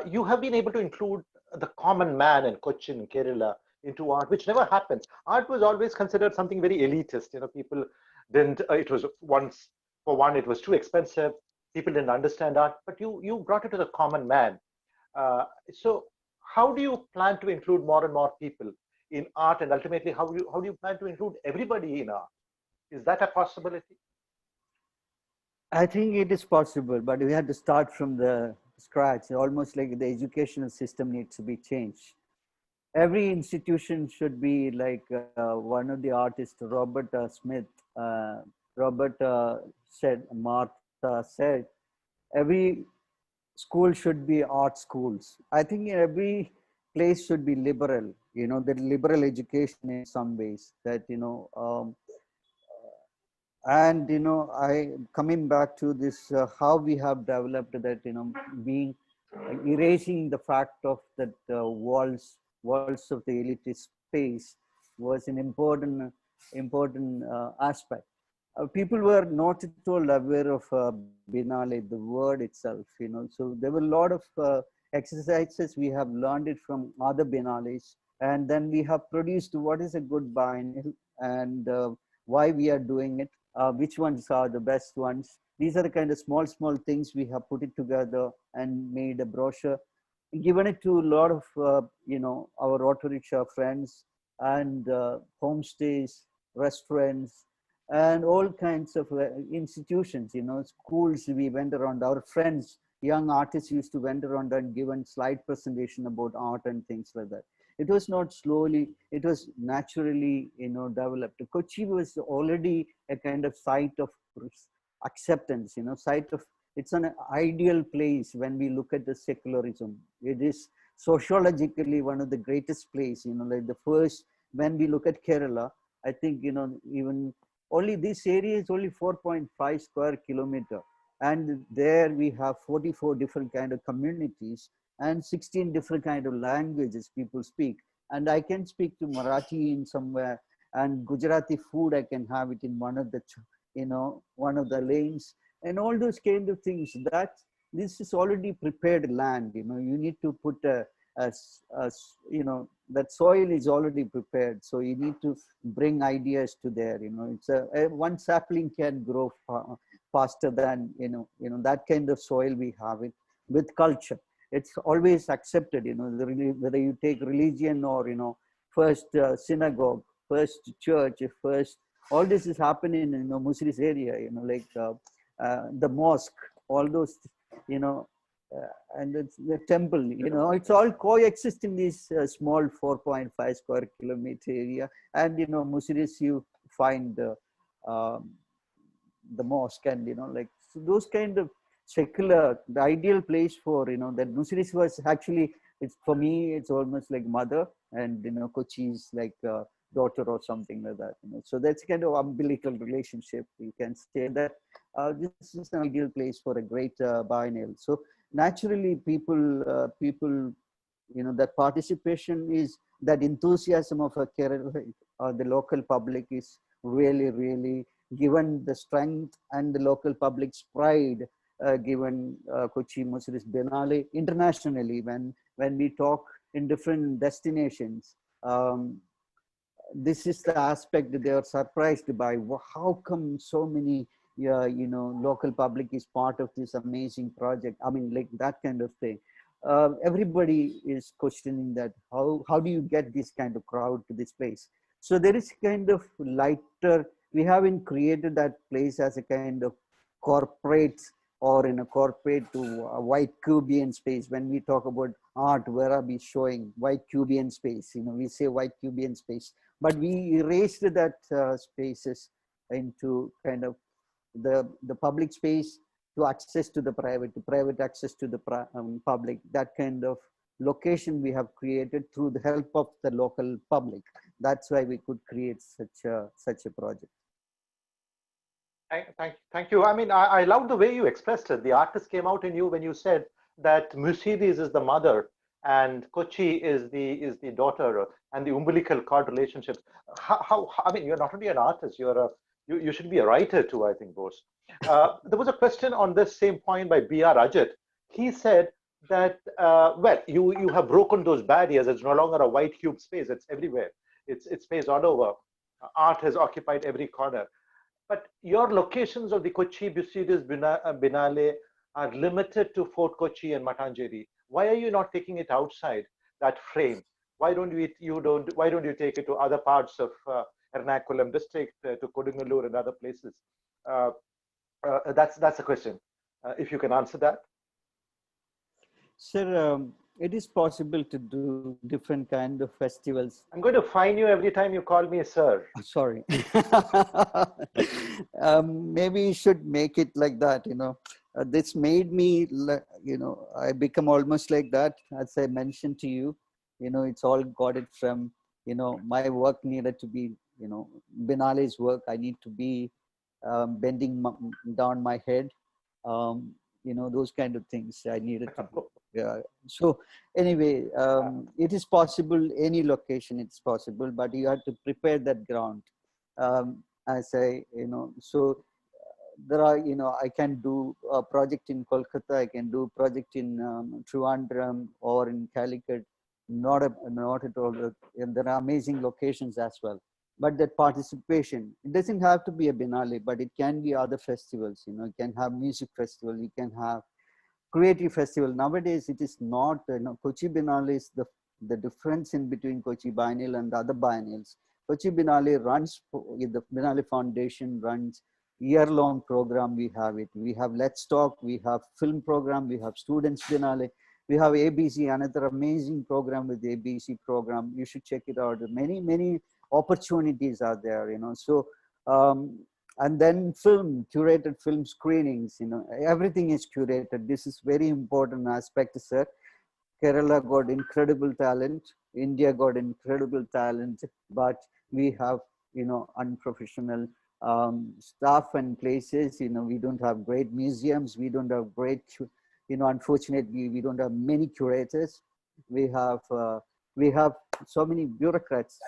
You have been able to include the common man in Cochin, Kerala, into art, which never happened. Art was always considered something very elitist. People didn't. It was it was too expensive. People didn't understand art, but you brought it to the common man. So, how do you plan to include more and more people in art, and ultimately, how do you plan to include everybody in art? Is that a possibility? I think it is possible, but we have to start from the scratch. Almost like the educational system needs to be changed. Every institution should be like one of the artists, Robert Smith. Robert Martha said, every school should be art schools. I think every place should be liberal. The liberal education in some ways. That and I coming back to this how we have developed that being erasing the fact of that walls of the elitist space was an important aspect. People were not at all aware of Biennale, the word itself, so there were a lot of exercises we have learned it from other Biennales, and then we have produced what is a good biennial and why we are doing it, which ones are the best ones. These are the kind of small things we have put it together and made a brochure, given it to a lot of our auto rickshaw friends and homestays, restaurants, and all kinds of institutions, schools. We went around, our friends, young artists used to went around and given slide presentation about art and things like that. It was not slowly, it was naturally, developed. Kochi was already a kind of site of acceptance, site of, it's an ideal place when we look at the secularism. It is sociologically one of the greatest place, like the first, when we look at Kerala, I think, even only this area is only 4.5 square kilometer. And there we have 44 different kind of communities and 16 different kind of languages people speak. And I can speak to Marathi in somewhere, and Gujarati food, I can have it in one of the, one of the lanes, and all those kind of things. That this is already prepared land. You need to put that soil is already prepared. So you need to bring ideas to there. It's one sapling can grow faster than that kind of soil we have it with culture. It's always accepted. Whether you take religion or first synagogue, first church, first, all this is happening in Musiris area. Like the mosque, all those, and it's the temple, it's all coexist in this small 4.5 square kilometer area. And Musiris, you find the mosque, and like, so those kind of secular, the ideal place for that Musiris was actually, it's for me, it's almost like mother, and Kochi is like daughter or something like that. So that's kind of umbilical relationship. You can say that this is an ideal place for a great biennial. So naturally, people, that participation is, that enthusiasm of a Kerala, the local public is really given the strength, and the local public's pride given Kochi Musiris Biennale internationally. When we talk in different destinations, this is the aspect that they are surprised by. How come so many local public is part of this amazing project? I mean, like that kind of thing. Everybody is questioning that, how do you get this kind of crowd to this place? So there is kind of lighter, we haven't created that place as a kind of corporate, or in a corporate to a white Cubian space. When we talk about art, where are we showing white Cubian space? We say white Cubian space, but we erased that spaces into kind of the public space, to access to the private access to the public. That kind of location we have created through the help of the local public. That's why we could create such a project. Thank you. I mean, I love the way you expressed it. The artist came out in you when you said that Mercedes is the mother and Kochi is the daughter, and the umbilical cord relationships. I mean, you're not only an artist, you should be a writer too, I think, Bose. There was a question on this same point by B.R. Ajit. He said that, well, you have broken those barriers. It's no longer a white cube space. It's everywhere. It's space all over. Art has occupied every corner. But your locations of the Kochi Biennale are limited to Fort Kochi and Matangeri. Why are you not taking it outside that frame? Why don't you take it to other parts of Ernakulam district, to Kodungalur and other places? That's a question. If you can answer that. Sir, it is possible to do different kind of festivals. I'm going to fine you every time you call me sir. Sorry. Maybe you should make it like that, you know. This made me, you know, I become almost like that. As I mentioned to you, you know, it's all got it from, you know, my work needed to be, you know, Biennale's work. I need to be bending down my head, you know, those kind of things I needed to do. Yeah. So anyway, it is possible, any location it's possible, but you have to prepare that ground. As I, you know, so there are, you know, I can do a project in Kolkata, I can do a project in Trivandrum or in Calicut, not at all. And there are amazing locations as well. But that participation, it doesn't have to be a Biennale, but it can be other festivals, you know, you can have music festival, you can have creative festival. Nowadays, it is not, you know, Kochi Biennale is the difference in between Kochi Biennale and the other biennials. Kochi Biennale runs, the Biennale Foundation runs year-long program. We have it. We have Let's Talk, we have film program, we have Students Biennale, we have ABC, another amazing program with the ABC program. You should check it out. Many opportunities are there, you know. So, and then curated film screenings, you know, everything is curated. This is very important aspect, sir. Kerala got incredible talent, India got incredible talent, but we have, you know, unprofessional staff and places. You know, we don't have great museums, we don't have great, you know, unfortunately, we don't have many curators. We have so many bureaucrats.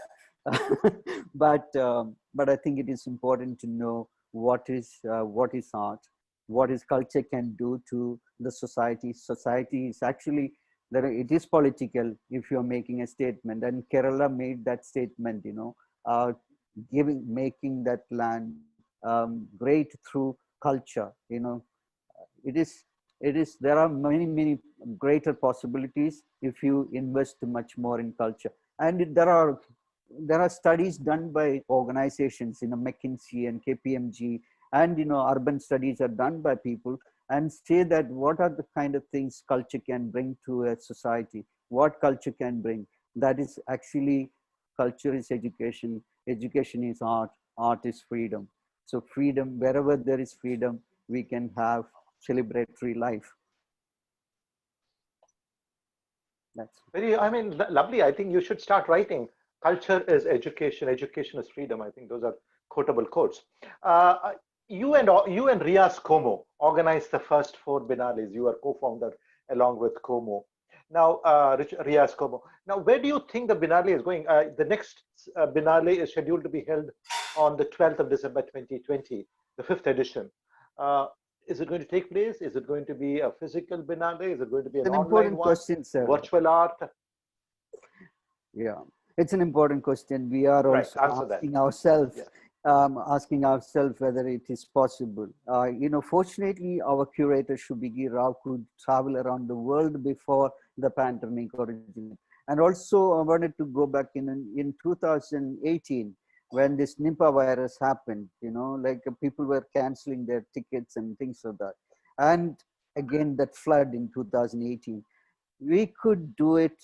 But I think it is important to know what is art, what is culture can do to the society. Society is actually, it is political if you're making a statement, and Kerala made that statement, you know, making that land great through culture. You know, it is there are many greater possibilities if you invest much more in culture. And there are studies done by organizations, you know, McKinsey and KPMG, and, you know, urban studies are done by people, and say that what are the kind of things culture can bring to a society, what culture can bring. That is actually, culture is education, education is art, art is freedom. So freedom, wherever there is freedom, we can have celebratory life. That's very, I mean, lovely. I think you should start writing. Culture is education, education is freedom. I think those are quotable quotes. You and Riaz Como organized the first 4 Biennales. You are co-founder along with Como. Now, Riaz Como. Now, where do you think the Biennale is going? The next Biennale is scheduled to be held on the 12th of December 2020, the 5th edition. Is it going to take place? Is it going to be a physical Biennale? Is it going to be an online one? Question, sir. Virtual art? Yeah, it's an important question. We are also asking ourselves, asking ourselves whether it is possible. You know, fortunately, our curator Shubhigi Rao could travel around the world before the pandemic originated. And also, I wanted to go back in 2018. When this Nipah virus happened, you know, like people were canceling their tickets and things like that. And again, that flood in 2018, we could do it.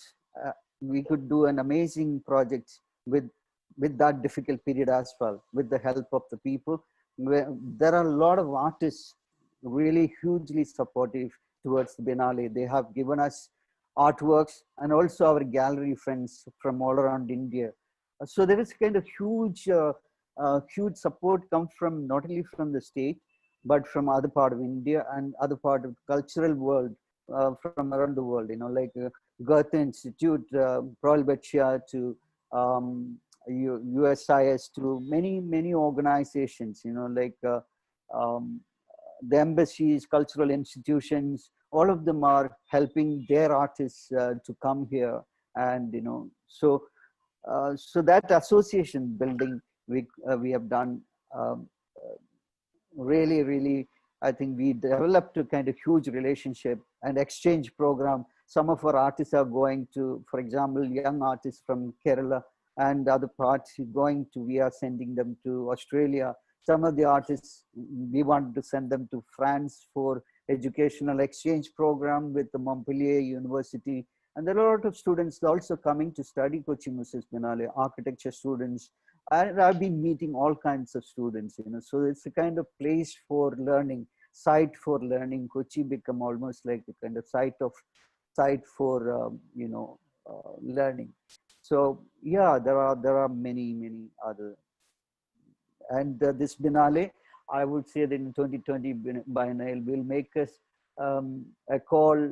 We could do an amazing project with that difficult period as well, with the help of the people. There are a lot of artists really hugely supportive towards the Biennale. They have given us artworks and also our gallery friends from all around India. So there is kind of huge support comes from not only from the state, but from other part of India and other part of cultural world from around the world, like Goethe Institute, Prolbetscha to USIS to many organizations, like um, the embassies, cultural institutions, all of them are helping their artists to come here. And, so that association building we have done really, I think we developed a kind of huge relationship and exchange program. Some of our artists are going to, for example, young artists from Kerala and other parts we are sending them to Australia. Some of the artists, we want to send them to France for educational exchange program with the Montpellier University. And there are a lot of students also coming to study Kochi Biennale, architecture students. And I've been meeting all kinds of students, so it's a kind of place for learning, site for learning. Kochi become almost like a kind of site for, learning. So yeah, there are many other. And this Biennale, I would say that in 2020 Biennale will make us a call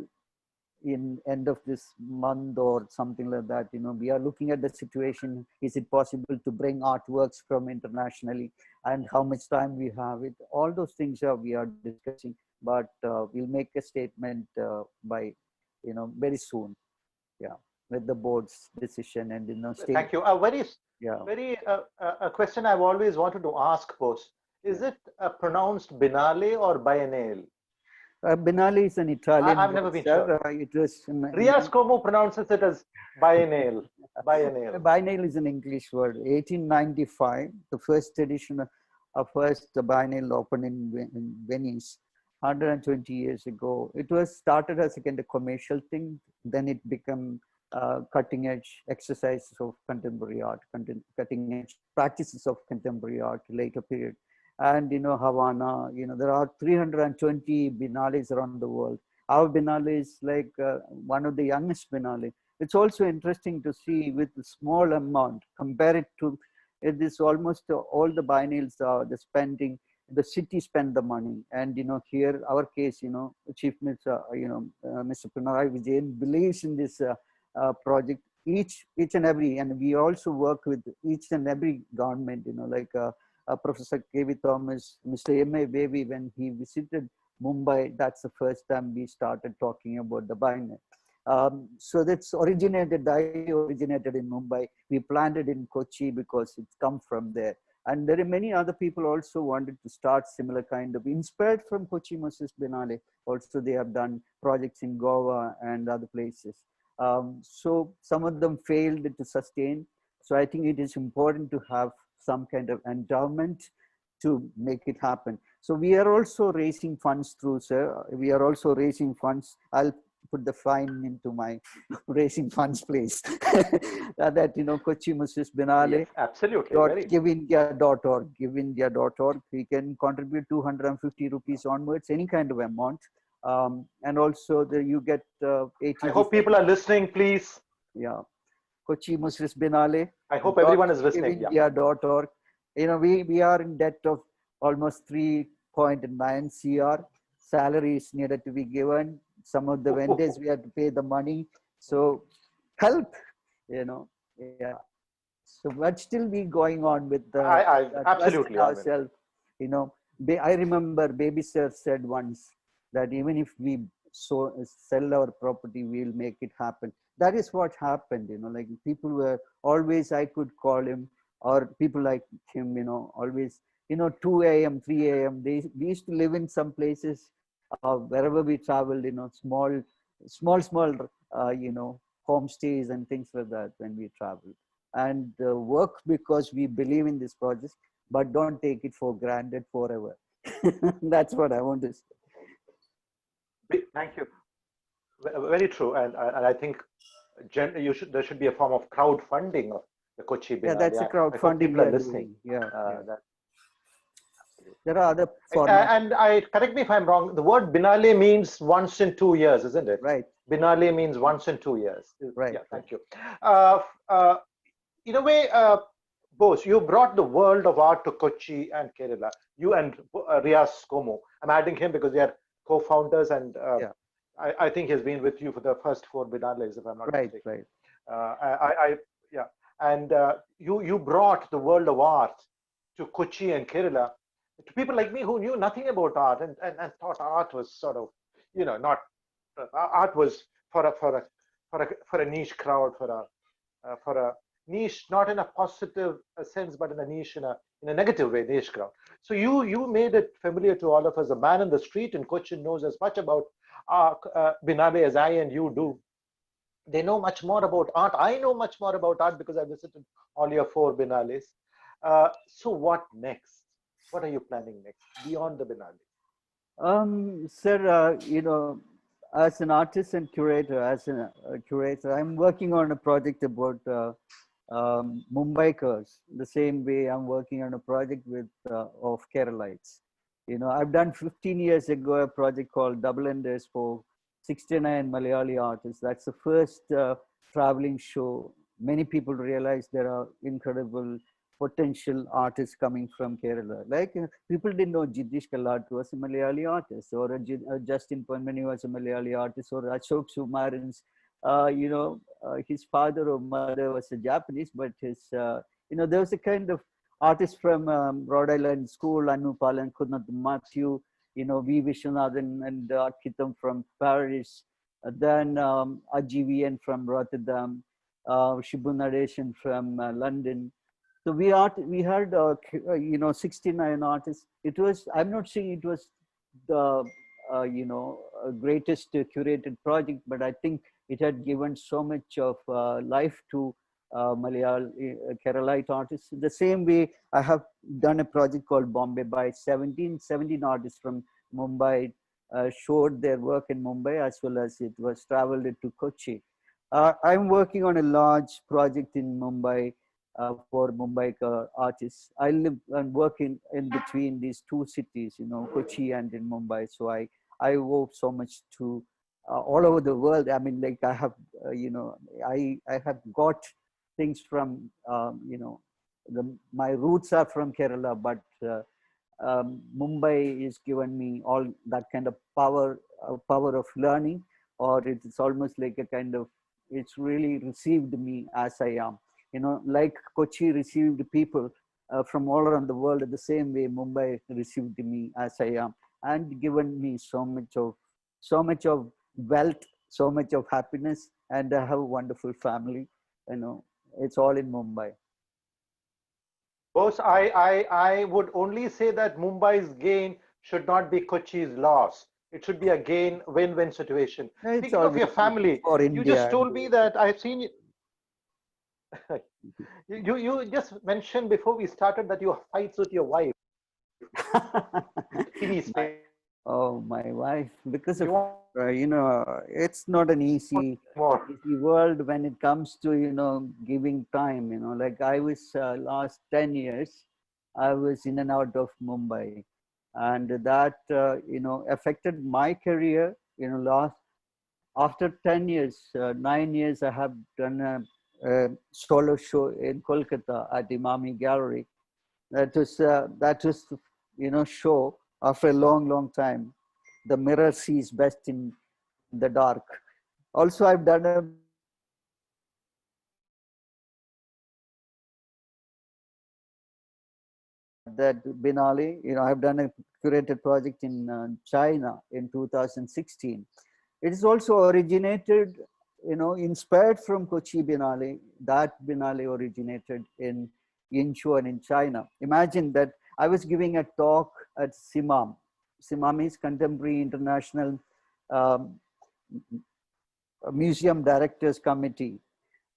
in end of this month or something like that. We are looking at the situation. Is it possible to bring artworks from internationally, and how much time we have it? All those things we are discussing, but we'll make a statement by very soon. Yeah, with the board's decision and state. Thank you. A question I've always wanted to ask, Bose. Is it pronounced Biennale or Biennale? Biennale is an Italian I've never been sure. It was Rias Como pronounces it as Biennale. Biennale is an English word. 1895, the first edition of first Biennale opened in Venice, 120 years ago. It was started as a kind of commercial thing. Then it became cutting edge exercises of contemporary art, cutting edge practices of contemporary art, later period. And Havana, there are 320 biennales around the world. Our biennale is like one of the youngest biennale. It's also interesting to see with the small amount, compare it to it is almost all the biennales are the spending. The city spend the money, and here our case, Chief Minister, Mr. Pinarayi Vijayan believes in this project. Each and every, and we also work with each and every government, like. Professor K.V. Thomas, Mr. M.A. Baby, when he visited Mumbai, that's the first time we started talking about the biennale. So that's the idea originated in Mumbai. We planned it in Kochi because it's come from there. And there are many other people also wanted to start similar kind of, inspired from Kochi Biennale. Also, they have done projects in Goa and other places. So some of them failed to sustain. So I think it is important to have some kind of endowment to make it happen. So we are also raising funds through, sir. We are also raising funds. I'll put the fine into my raising funds place. That, Kochi Biennale. Yes, absolutely. Givindia.org. Givindia.org. We can contribute 250 rupees onwards, any kind of amount. And also you get 80. I hope people are listening, please. Yeah. Kochi Biennale. I hope everyone is listening. Givindia.org. We are in debt of almost 3.9 CR. Salary is needed to be given. Some of the vendors we have to pay the money. So help, yeah. So but still we going on with the absolutely ourselves. I remember Baby Sir said once that even if we sell our property, we'll make it happen. That is what happened, like people were always, I could call him, or people like him, always, 2 a.m., 3 a.m. We used to live in some places, wherever we traveled, small, homestays and things like that when we traveled. And work because we believe in this project, but don't take it for granted forever. That's what I want to say. Thank you. Very true. And I think there should be a form of crowdfunding of the Kochi Biennale. Yeah, that's a crowdfunding. People are listening. There are other formats. And correct me if I'm wrong, the word Biennale means once in 2 years, isn't it? Right. Biennale means once in 2 years. Right. Yeah, thank you. Uh, in a way, Bose, you brought the world of art to Kochi and Kerala. You and Riaz Como. I'm adding him because they are co-founders, and Yeah. I think he's been with you for the first 4 Biennales, if I'm not mistaken. Right. Yeah, and you brought the world of art to Kochi and Kerala to people like me who knew nothing about art and thought art was sort of, not art was for a niche crowd, for a niche, not in a positive sense, but in a niche in a negative way, niche crowd. So you made it familiar to all of us. A man in the street in Cochin knows as much about Biennale as I and you do. They know much more about art. I know much more about art because I visited all your 4 Biennales. So what next? What are you planning next beyond the Biennale? Sir, as an artist and curator, I'm working on a project about Mumbaikars. The same way I'm working on a project with of Keralites. I've done 15 years ago a project called Double Enders for 69 Malayali artists. That's the first traveling show. Many people realize there are incredible potential artists coming from Kerala. Like people didn't know Jiddish Kalat was a Malayali artist, or Justin Ponmani was a Malayali artist, or Ashok Sumaran's, his father or mother was a Japanese, but there was a kind of artist from Rhode Island School, Anu Palan, Kunat Matthew, V. Vishwanathan and Kitam from Paris, then Ajivian from Rotterdam, Shibu Nadeshan from London. So we had 69 artists. It was, I'm not saying it was the greatest curated project, but I think it had given so much of life to Malayali Keralite artists. The same way I have done a project called Bombay by 17 artists from Mumbai showed their work in Mumbai, as well as it was traveled to Kochi. I'm working on a large project in Mumbai for Mumbai artists. I live and work in between these 2 cities, Kochi and in Mumbai. So I owe so much to all over the world. I mean, like I have, I have got things from, my roots are from Kerala, but Mumbai is given me all that kind of power of learning, or it's almost like a kind of, it's really received me as I am. Like Kochi received people from all around the world, the same way Mumbai received me as I am, and given me so much of wealth, so much of happiness, and I have a wonderful family. It's all in Mumbai. Bose, I would only say that Mumbai's gain should not be Kochi's loss. It should be a gain win-win situation. It's Speaking of your family, you just told me that I've seen you. You just mentioned before we started that you have fights with your wife. TV space. Oh, my wife, because of it's not an easy world when it comes to giving time. Like I was last 10 years, I was in and out of Mumbai, and that affected my career. After 10 years, 9 years, I have done a solo show in Kolkata at Imami Gallery. That was show after a long time. The mirror sees best in the dark. Also, I've done a that Biennale. I've done a curated project in China in 2016. It is also originated, inspired from Kochi Biennale. That Biennale originated in Yinchuan in China. Imagine that I was giving a talk at SIMAM. SIMAM is Contemporary International Museum Directors Committee,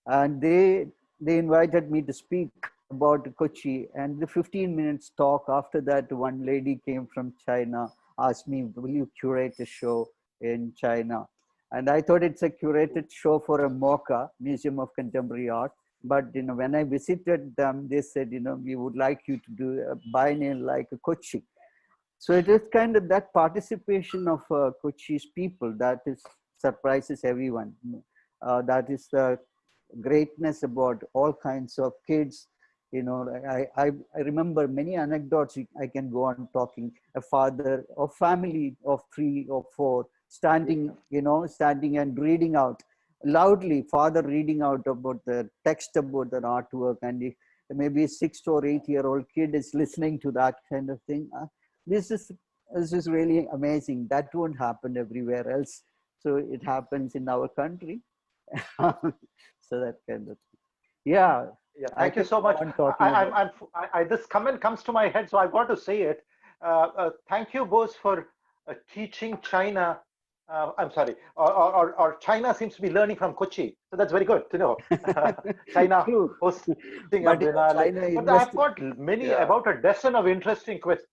and they invited me to speak about Kochi. And the 15 minutes talk, after that, one lady came from China, asked me, will you curate a show in China? And I thought it's a curated show for a MOCA, Museum of Contemporary Art. But when I visited them, they said, we would like you to do a biennial like a Kochi. So it is kind of that participation of Kochi's people that is surprises everyone. That is the greatness about all kinds of kids. You know, I remember many anecdotes I can go on talking. A father or family of 3 or 4 standing, you know, standing and reading out loudly, father reading out about the text about the artwork, and maybe a 6 or 8-year-old kid is listening to that kind of thing. This is really amazing. That won't happen everywhere else. So it happens in our country. So that kind of thing. Yeah. Yeah, thank you so much. This comment comes to my head, so I've got to say it. Thank you, Bose, for teaching China. I'm sorry, or China seems to be learning from Kochi, so that's very good to know. China hosting a Biennale. But I've got many, about a dozen of interesting questions.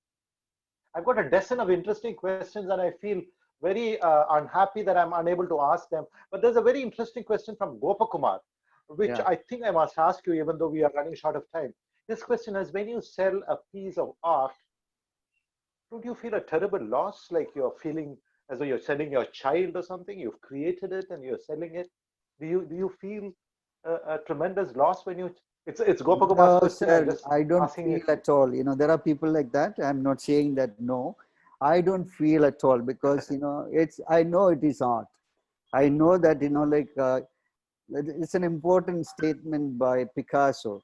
I've got a dozen of interesting questions, and I feel very unhappy that I'm unable to ask them. But there's a very interesting question from Gopakumar, which I think I must ask you, even though we are running short of time. This question is, when you sell a piece of art, don't you feel a terrible loss? Like you're feeling as though you're selling your child or something? You've created it and you're selling it. Do you feel a tremendous loss when you? It's Gopakumar's question. Sir, I don't feel at all. You know, there are people like that. I'm not saying that no. I don't feel at all because, you know, I know it is art. I know that, you know, like it's an important statement by Picasso,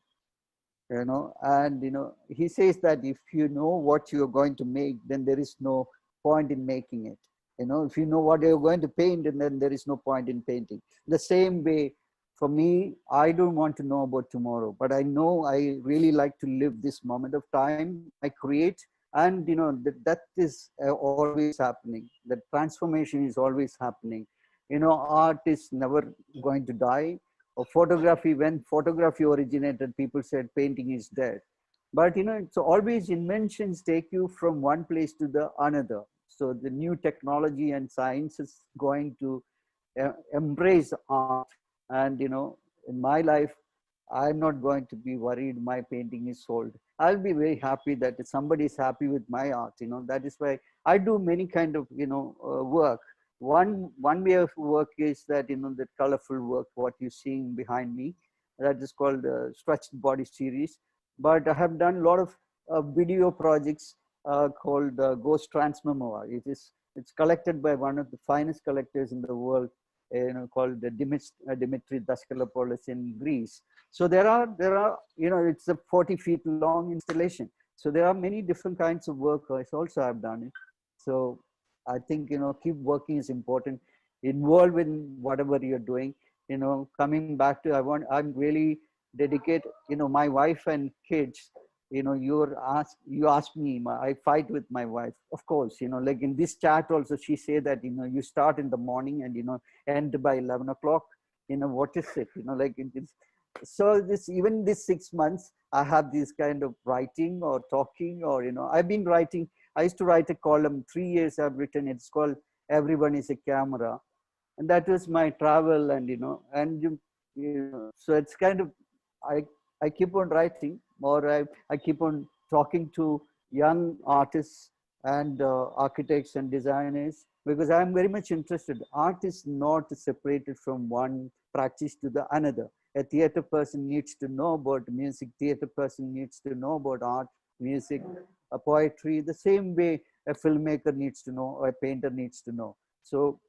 you know, and, you know, he says that if you know what you're going to make, then there is no point in making it. You know, if you know what you're going to paint, and then there is no point in painting. The same way, for me, I don't want to know about tomorrow, but I know I really like to live this moment of time. I create, and, you know, that is always happening. That transformation is always happening. You know, art is never going to die. Or photography, when photography originated, people said painting is dead. But, you know, it's always inventions take you from one place to the another. So the new technology and science is going to embrace art. And, you know, in my life, I'm not going to be worried my painting is sold. I'll be very happy that somebody is happy with my art. You know, that is why I do many kind of, you know, work. One way of work is that, you know, the colorful work, what you're seeing behind me, that is called Stretched Body Series. But I have done a lot of video projects called Ghost Transmemoir. It's collected by one of the finest collectors in the world, you know, called Dimitri Daskalopoulos in Greece. So there are, you know, it's a 40 feet long installation. So there are many different kinds of work. I also have done it. So I think, you know, keep working is important. Involved in whatever you're doing. You know, coming back to, I'm really dedicated. You know, my wife and kids. You know, you asked me. I fight with my wife, of course. You know, like in this chat also, she said that, you know, you start in the morning and, you know, end by 11 o'clock. You know, what is it? You know, like so even this 6 months, I have this kind of writing or talking, or, you know, I've been writing. I used to write a column, 3 years I've written, it's called Everyone is a Camera. And that was my travel, and, you know, so it's kind of, I keep on writing, or I keep on talking to young artists and architects and designers, because I'm very much interested. Art is not separated from one practice to the another. A theater person needs to know about music, theater person needs to know about art, music, a poetry, the same way a filmmaker needs to know, or a painter needs to know. So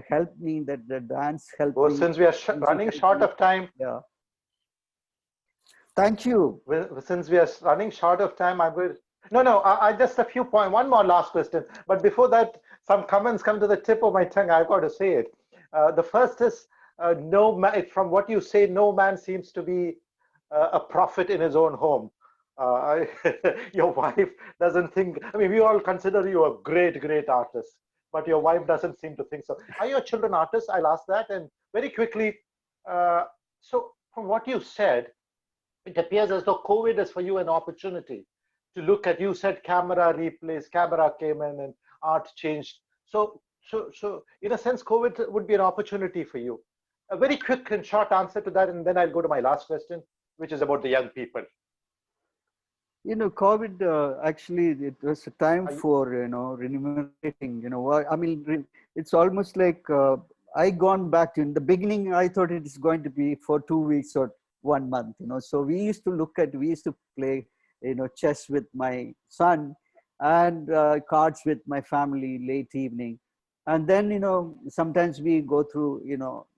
help me, that the dance help me. Since we are running short of time. Yeah. Thank you. Since we are running short of time, I will. No, I just a few points. One more last question. But before that, some comments come to the tip of my tongue. I've got to say it. The first is, from what you say, no man seems to be a prophet in his own home. Your wife doesn't think, I mean, we all consider you a great, great artist, but your wife doesn't seem to think so. Are your children artists? I'll ask that. And very quickly, so from what you said, it appears as though COVID is for you an opportunity to look at, you said camera came in and art changed. So in a sense, COVID would be an opportunity for you. A very quick and short answer to that, and then I'll go to my last question, which is about the young people. COVID, actually, it was a time Are you, for, remunerating, I mean, it's almost like I gone back to, in the beginning, I thought it is going to be for 2 weeks or 1 month, so we used to play, chess with my son and cards with my family late evening. And then, sometimes we go through,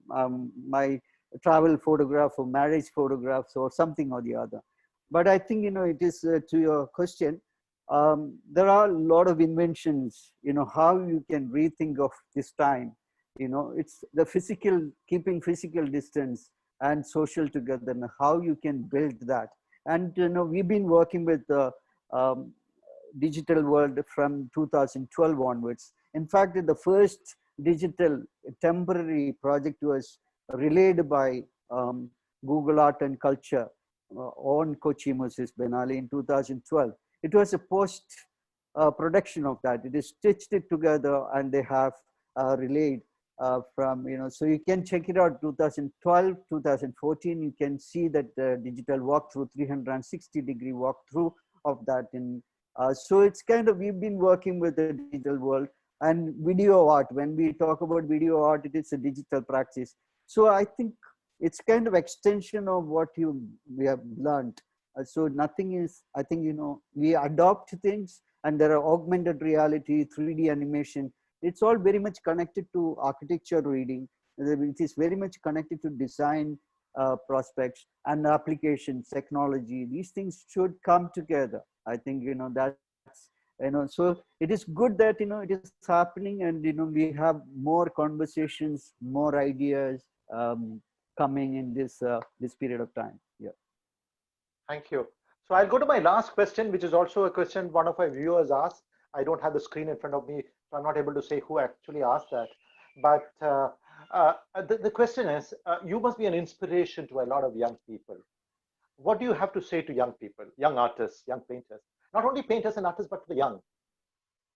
my travel photograph or marriage photographs or something or the other. But I think, it is to your question, there are a lot of inventions, how you can rethink of this time. It's the physical, keeping physical distance and social together, and how you can build that. And, we've been working with the digital world from 2012 onwards. In fact, the first digital temporary project was relayed by Google Art and Culture on Kochi Biennale in 2012. It was a post production of that. It is stitched it together, and they have relayed from, so you can check it out. 2012, 2014, you can see that digital walkthrough, 360-degree walkthrough of that. So it's kind of, we've been working with the digital world and video art. When we talk about video art, it is a digital practice. So I think it's kind of extension of what we have learned. So nothing is, I think, we adopt things, and there are augmented reality, 3D animation. It's all very much connected to architecture reading. It is very much connected to design prospects and applications, technology. These things should come together. I think, that's, so it is good that, it is happening, and, we have more conversations, more ideas, coming in this period of time. Yeah. thank you. So I'll go to my last question, which is also a question one of my viewers asked. I don't have the screen in front of me, so I'm not able to say who actually asked that. But the question is, you must be an inspiration to a lot of young people. What do you have to say to young people, young artists, young painters? Not only painters and artists, but to the young.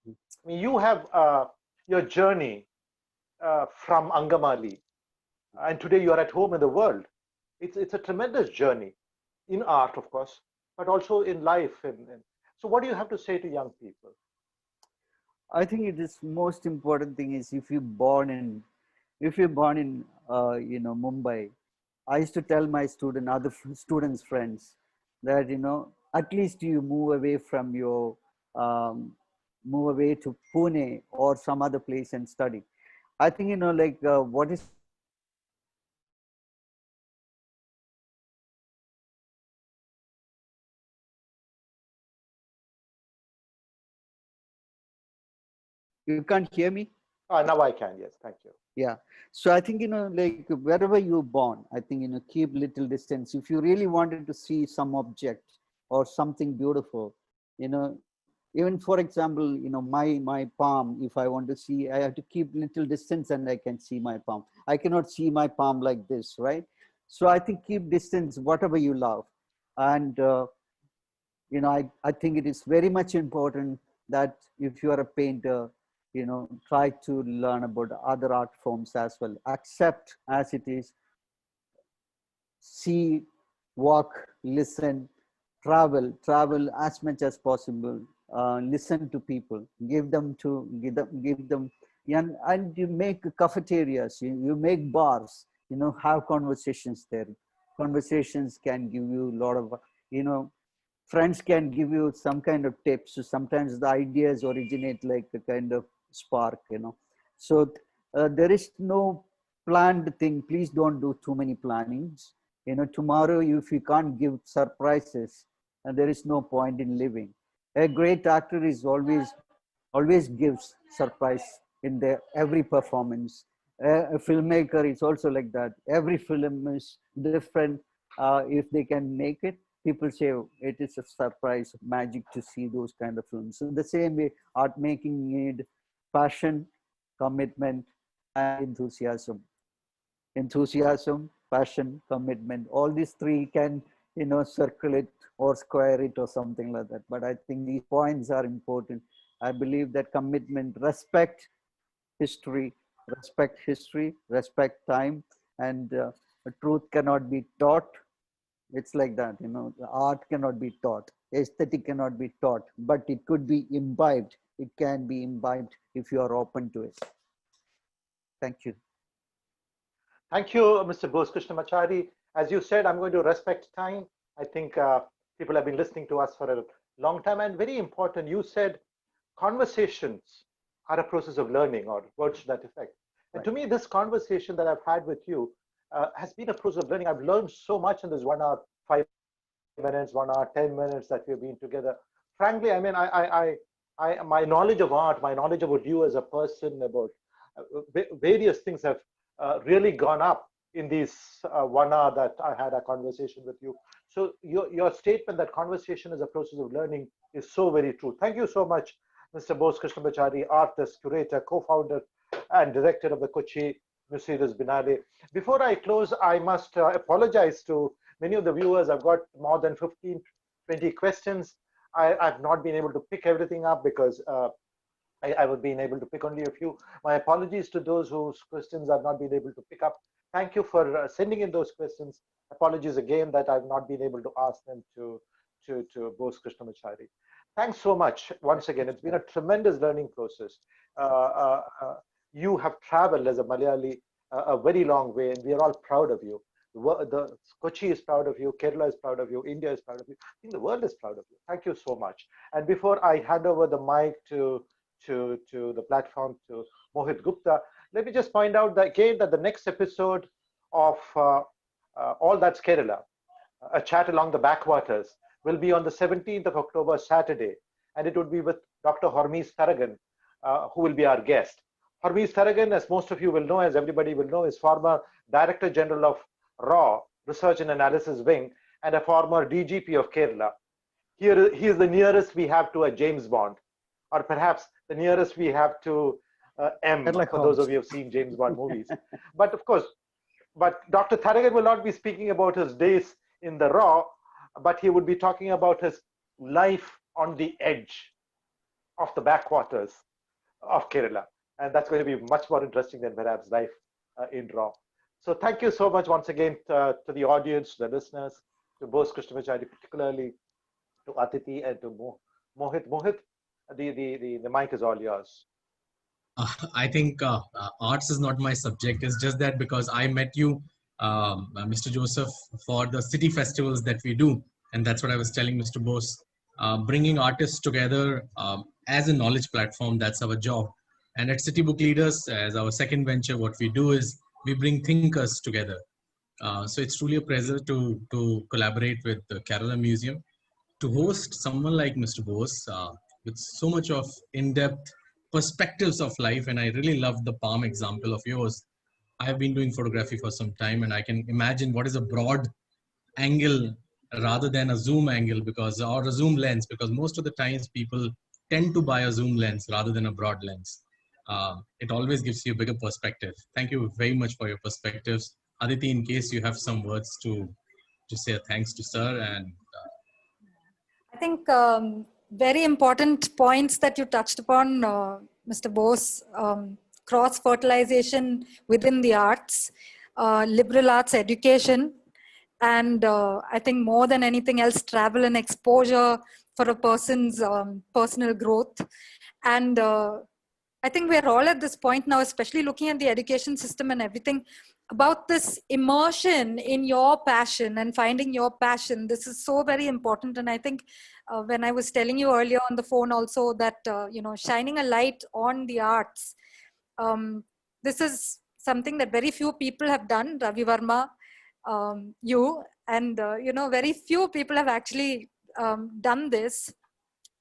I mean, you have your journey from Angamali, and today you are at home in the world. It's a tremendous journey in art, of course, but also in life. So what do you have to say to young people? I think it is most important thing is if you're born in Mumbai. I used to tell my other students, friends, that, at least you move away to Pune or some other place and study. I think, like what is you can't hear me? Now I can, yes, thank you. Yeah. So I think, like wherever you're born, I think, keep little distance. If you really wanted to see some object or something beautiful, even for example, my palm, if I want to see, I have to keep little distance and I can see my palm. I cannot see my palm like this, right? So I think keep distance, whatever you love. And, I think it is very much important that if you are a painter, try to learn about other art forms as well. Accept as it is, see, walk, listen, travel as much as possible. Listen to people, give them, and you make cafeterias, you make bars, have conversations there. Conversations can give you a lot of, friends can give you some kind of tips. So sometimes the ideas originate like a kind of spark, So there is no planned thing. Please don't do too many plannings. Tomorrow, if you can't give surprises, there is no point in living. A great actor is always gives surprise in their every performance. A filmmaker is also like that. Every film is different. If they can make it, people say it is a surprise, magic to see those kind of films. So the same way, art making need passion, commitment, and enthusiasm, passion, commitment. All these three can, circle it or square it or something like that. But I think these points are important. I believe that commitment, history, respect time, and truth cannot be taught. It's like that, the art cannot be taught. aesthetic cannot be taught, but it could be imbibed. It can be imbibed if you are open to it. Thank you. Thank you, Mr. Bose Krishnamachary. As you said, I'm going to respect time. I think people have been listening to us for a long time, and very important, you said conversations are a process of learning, or words to that effect. And Right. to me, this conversation that I've had with you has been a process of learning. I've learned so much in this 1 hour, 5 minutes, 1 hour, 10 minutes that we've been together. Frankly, I mean, my knowledge of art, my knowledge about you as a person, about various things have really gone up in these 1 hour that I had a conversation with you. So your statement that conversation is a process of learning is so very true. Thank you so much, Mr. Bose Krishnamachary, artist, curator, co-founder, and director of the Kochi Biennale. Before I close, I must apologize to many of the viewers. I've got more than 15, 20 questions. I've not been able to pick everything up because I would be able to pick only a few. My apologies to those whose questions I've not been able to pick up. Thank you for sending in those questions. Apologies again that I've not been able to ask them to Bose Krishnamachary. Thanks so much once again. It's been a tremendous learning process. You have traveled as a Malayali a very long way, and we are all proud of you. The Kochi is proud of you, Kerala is proud of you, India is proud of you. I think the world is proud of you. Thank you so much. And before I hand over the mic to the platform to Mohit Gupta, let me just point out that again that the next episode of All That's Kerala, a chat along the backwaters, will be on the 17th of October, Saturday, and it would be with Dr. Hormeez Tharagan, who will be our guest. Hormeez Tharagan, as most of you will know, as everybody will know, is former Director General of RAW, Research and Analysis Wing, and a former DGP of Kerala. He is the nearest we have to a James Bond, or perhaps the nearest we have to M, for those of you who have seen James Bond movies. But of course, Dr. Tharagan will not be speaking about his days in the RAW, but he would be talking about his life on the edge of the backwaters of Kerala. And that's going to be much more interesting than perhaps life in RAW. So thank you so much once again to the audience, to the listeners, to Bose Krishnamachary, particularly to Atiti and to Mohit. Mohit, the mic is all yours. I think arts is not my subject. It's just that because I met you, Mr. Joseph, for the city festivals that we do. And that's what I was telling Mr. Bose. Bringing artists together as a knowledge platform, that's our job. And at City Book Leaders, as our second venture, what we do is we bring thinkers together. So it's truly a pleasure to collaborate with the Kerala Museum, to host someone like Mr. Bose with so much of in-depth perspectives of life. And I really love the palm example of yours. I've been doing photography for some time, and I can imagine what is a broad angle rather than a zoom angle, or a zoom lens, because most of the times people tend to buy a zoom lens rather than a broad lens. It always gives you a bigger perspective. Thank you very much for your perspectives. Aditi, in case you have some words to say thanks to sir. And I think very important points that you touched upon, Mr. Bose. Cross-fertilization within the arts, liberal arts education, and I think more than anything else, travel and exposure for a person's personal growth. And I think we're all at this point now, especially looking at the education system and everything, about this immersion in your passion and finding your passion. This is so very important. And I think when I was telling you earlier on the phone also that, shining a light on the arts, this is something that very few people have done. Ravi Varma, you, and, very few people have actually done this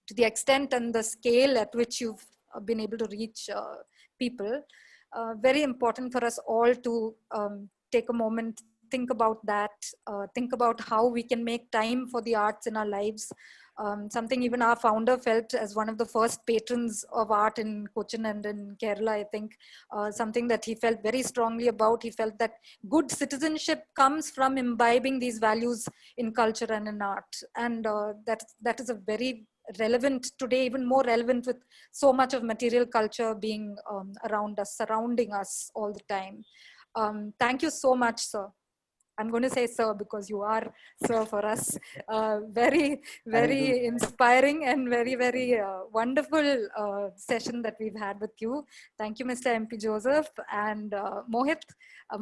to the extent and the scale at which you've been able to reach people. Very important for us all to take a moment, think about that, think about how we can make time for the arts in our lives. Something even our founder felt as one of the first patrons of art in Cochin and in Kerala, I think, something that he felt very strongly about. He felt that good citizenship comes from imbibing these values in culture and in art. And that is a very relevant today, even more relevant with so much of material culture being around us, surrounding us all the time. Thank you so much, sir. I'm going to say sir because you are sir for us. Very, very inspiring and very, very wonderful session that we've had with you. Thank you, Mr. MP Joseph and Mohit.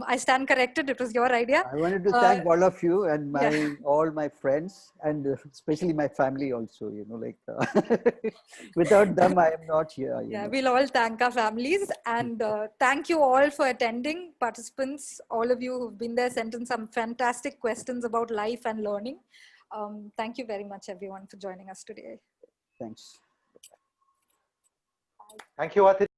I stand corrected. It was your idea. I wanted to thank all of you and all my friends, and especially my family also, without them, I am not here. We'll all thank our families, and thank you all for attending, participants, all of you who've been there, sent in some fantastic questions about life and learning. Thank you very much, everyone, for joining us today. Thanks. Thank you, Atit.